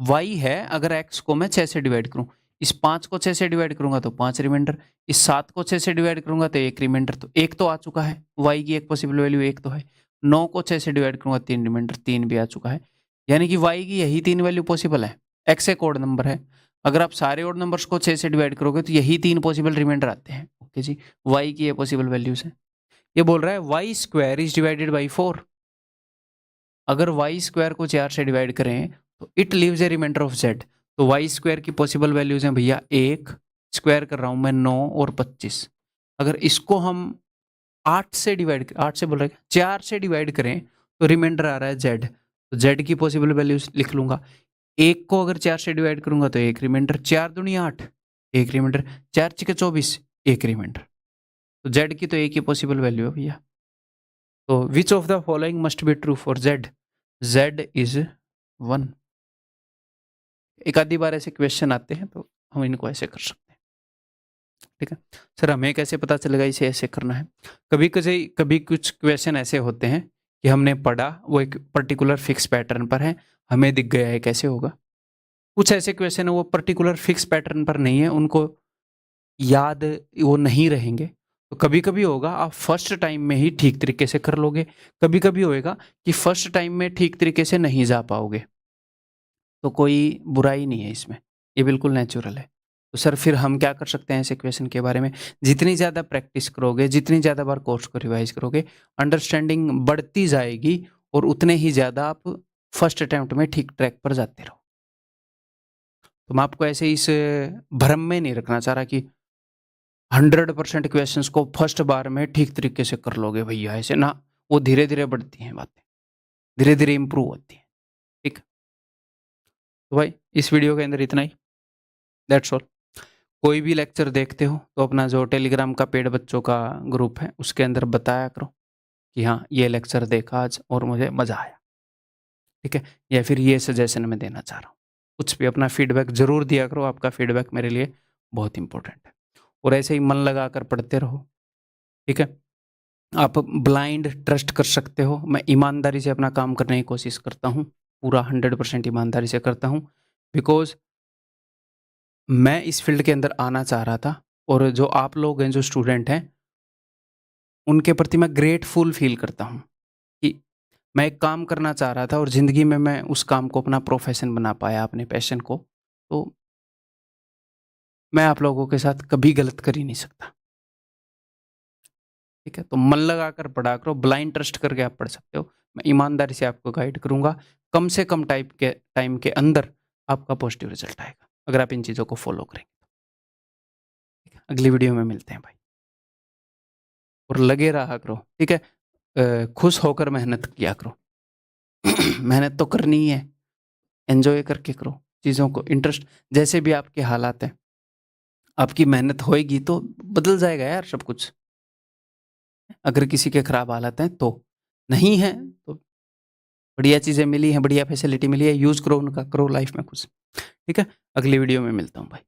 y है अगर x को मैं 6 से डिवाइड करूँ, इस 5 को 6 से डिवाइड करूंगा तो 5 रिमाइंडर, इस 7 को 6 से डिवाइड करूंगा तो 1 रिमाइंडर, तो 1 तो आ चुका है, y की एक पॉसिबल वैल्यू 1 तो है। 9 को 6 से डिवाइड करूंगा 3 रिमाइंडर, 3 भी आ चुका है, यानी कि y की यही 3 वैल्यू पॉसिबल है। x एक ओड नंबर है, अगर आप सारे ओड नंबर्स को 6 से डिवाइड करोगे तो यही 3 पॉसिबल रिमाइंडर आते हैं। ओके जी, y की ये पॉसिबल वैल्यूज है। ये बोल रहा है Y square is divided by 4। अगर वाई स्क्वायर को 4 से डिवाइड करें तो it leaves a remainder of z। तो वाई स्क्वायर की पॉसिबल वैल्यूज हैं भैया 1, स्क्वायर कर रहा हूं मैं 9 और 25। अगर इसको हम 8 से डिवाइड, 8 से बोल रहे 4 से डिवाइड करें तो रिमाइंडर आ रहा है z, तो z की पॉसिबल वैल्यूज लिख लूंगा। 1 को अगर 4 से डिवाइड करूंगा तो 1 रिमाइंडर, 4 दूनी 8, 1 रिमाइंडर, 4 छके 24, 1 रिमाइंडर, तो z की तो एक ही पॉसिबल वैल्यू है भैया। तो which of the following must be true for z? z is 1। एक आधी बार ऐसे क्वेश्चन आते हैं तो हम इनको ऐसे कर सकते हैं, ठीक है सर। हमें कैसे पता चलेगा इसे ऐसे करना है? कभी कुछ क्वेश्चन ऐसे होते हैं कि हमने पढ़ा, वो एक पर्टिकुलर फिक्स पैटर्न पर है, हमें दिख गया है कैसे होगा। कुछ ऐसे क्वेश्चन है वो पर्टिकुलर फिक्स पैटर्न पर नहीं है, उनको याद वो नहीं रहेंगे, तो कभी कभी होगा आप फर्स्ट टाइम में ही ठीक तरीके से कर लोगे, कभी कभी होएगा कि फर्स्ट टाइम में ठीक तरीके से नहीं जा पाओगे, तो कोई बुराई नहीं है इसमें, ये बिल्कुल नेचुरल है। तो सर फिर हम क्या कर सकते हैं ऐसे क्वेश्चन के बारे में? जितनी ज़्यादा प्रैक्टिस करोगे, जितनी ज़्यादा बार कोर्स को रिवाइज करोगे, अंडरस्टैंडिंग बढ़ती जाएगी और उतने ही ज़्यादा आप फर्स्ट अटेम्प्ट में ठीक ट्रैक पर जाते रहो। तो मैं आपको ऐसे इस भ्रम में नहीं रखना चाह रहा कि 100% क्वेश्चंस को फर्स्ट बार में ठीक तरीके से कर लोगे भैया, ऐसे ना, वो धीरे धीरे बढ़ती हैं बातें, धीरे धीरे इंप्रूव होती हैं, ठीक। तो भाई इस वीडियो के अंदर इतना ही, दैट्स ऑल। कोई भी लेक्चर देखते हो तो अपना जो टेलीग्राम का पेड बच्चों का ग्रुप है उसके अंदर बताया करो कि हाँ ये लेक्चर देखा आज और मुझे मज़ा आया, ठीक है, या फिर ये सजेशन मैं देना चाह रहा हूँ। कुछ भी अपना फीडबैक ज़रूर दिया करो, आपका फीडबैक मेरे लिए बहुत इंपॉर्टेंट है। और ऐसे ही मन लगा कर पढ़ते रहो, ठीक है। आप ब्लाइंड ट्रस्ट कर सकते हो, मैं ईमानदारी से अपना काम करने की कोशिश करता हूँ, पूरा 100% ईमानदारी से करता हूँ, बिकॉज मैं इस फील्ड के अंदर आना चाह रहा था, और जो आप लोग हैं जो स्टूडेंट हैं उनके प्रति मैं ग्रेटफुल फील करता हूँ कि मैं एक काम करना चाह रहा था और ज़िंदगी में मैं उस काम को अपना प्रोफेशन बना पाया, अपने पैशन को, तो मैं आप लोगों के साथ कभी गलत कर ही नहीं सकता, ठीक है। तो मन लगा कर पढ़ा करो, ब्लाइंड ट्रस्ट करके आप पढ़ सकते हो, मैं ईमानदारी से आपको गाइड करूंगा, कम से कम टाइम के अंदर आपका पॉजिटिव रिजल्ट आएगा अगर आप इन चीज़ों को फॉलो करेंगे। ठीक है, अगली वीडियो में मिलते हैं भाई, और लगे रहा करो, ठीक है, खुश होकर मेहनत किया करो। मेहनत तो करनी ही है, एंजॉय करके करो चीज़ों को, इंटरेस्ट, जैसे भी आपके हालात हैं, आपकी मेहनत होएगी तो बदल जाएगा यार सब कुछ। अगर किसी के खराब हालात हैं तो, नहीं है तो बढ़िया चीज़ें मिली हैं, बढ़िया फैसिलिटी मिली है, यूज़ करो उनका, करो लाइफ में कुछ, ठीक है। अगली वीडियो में मिलता हूँ भाई।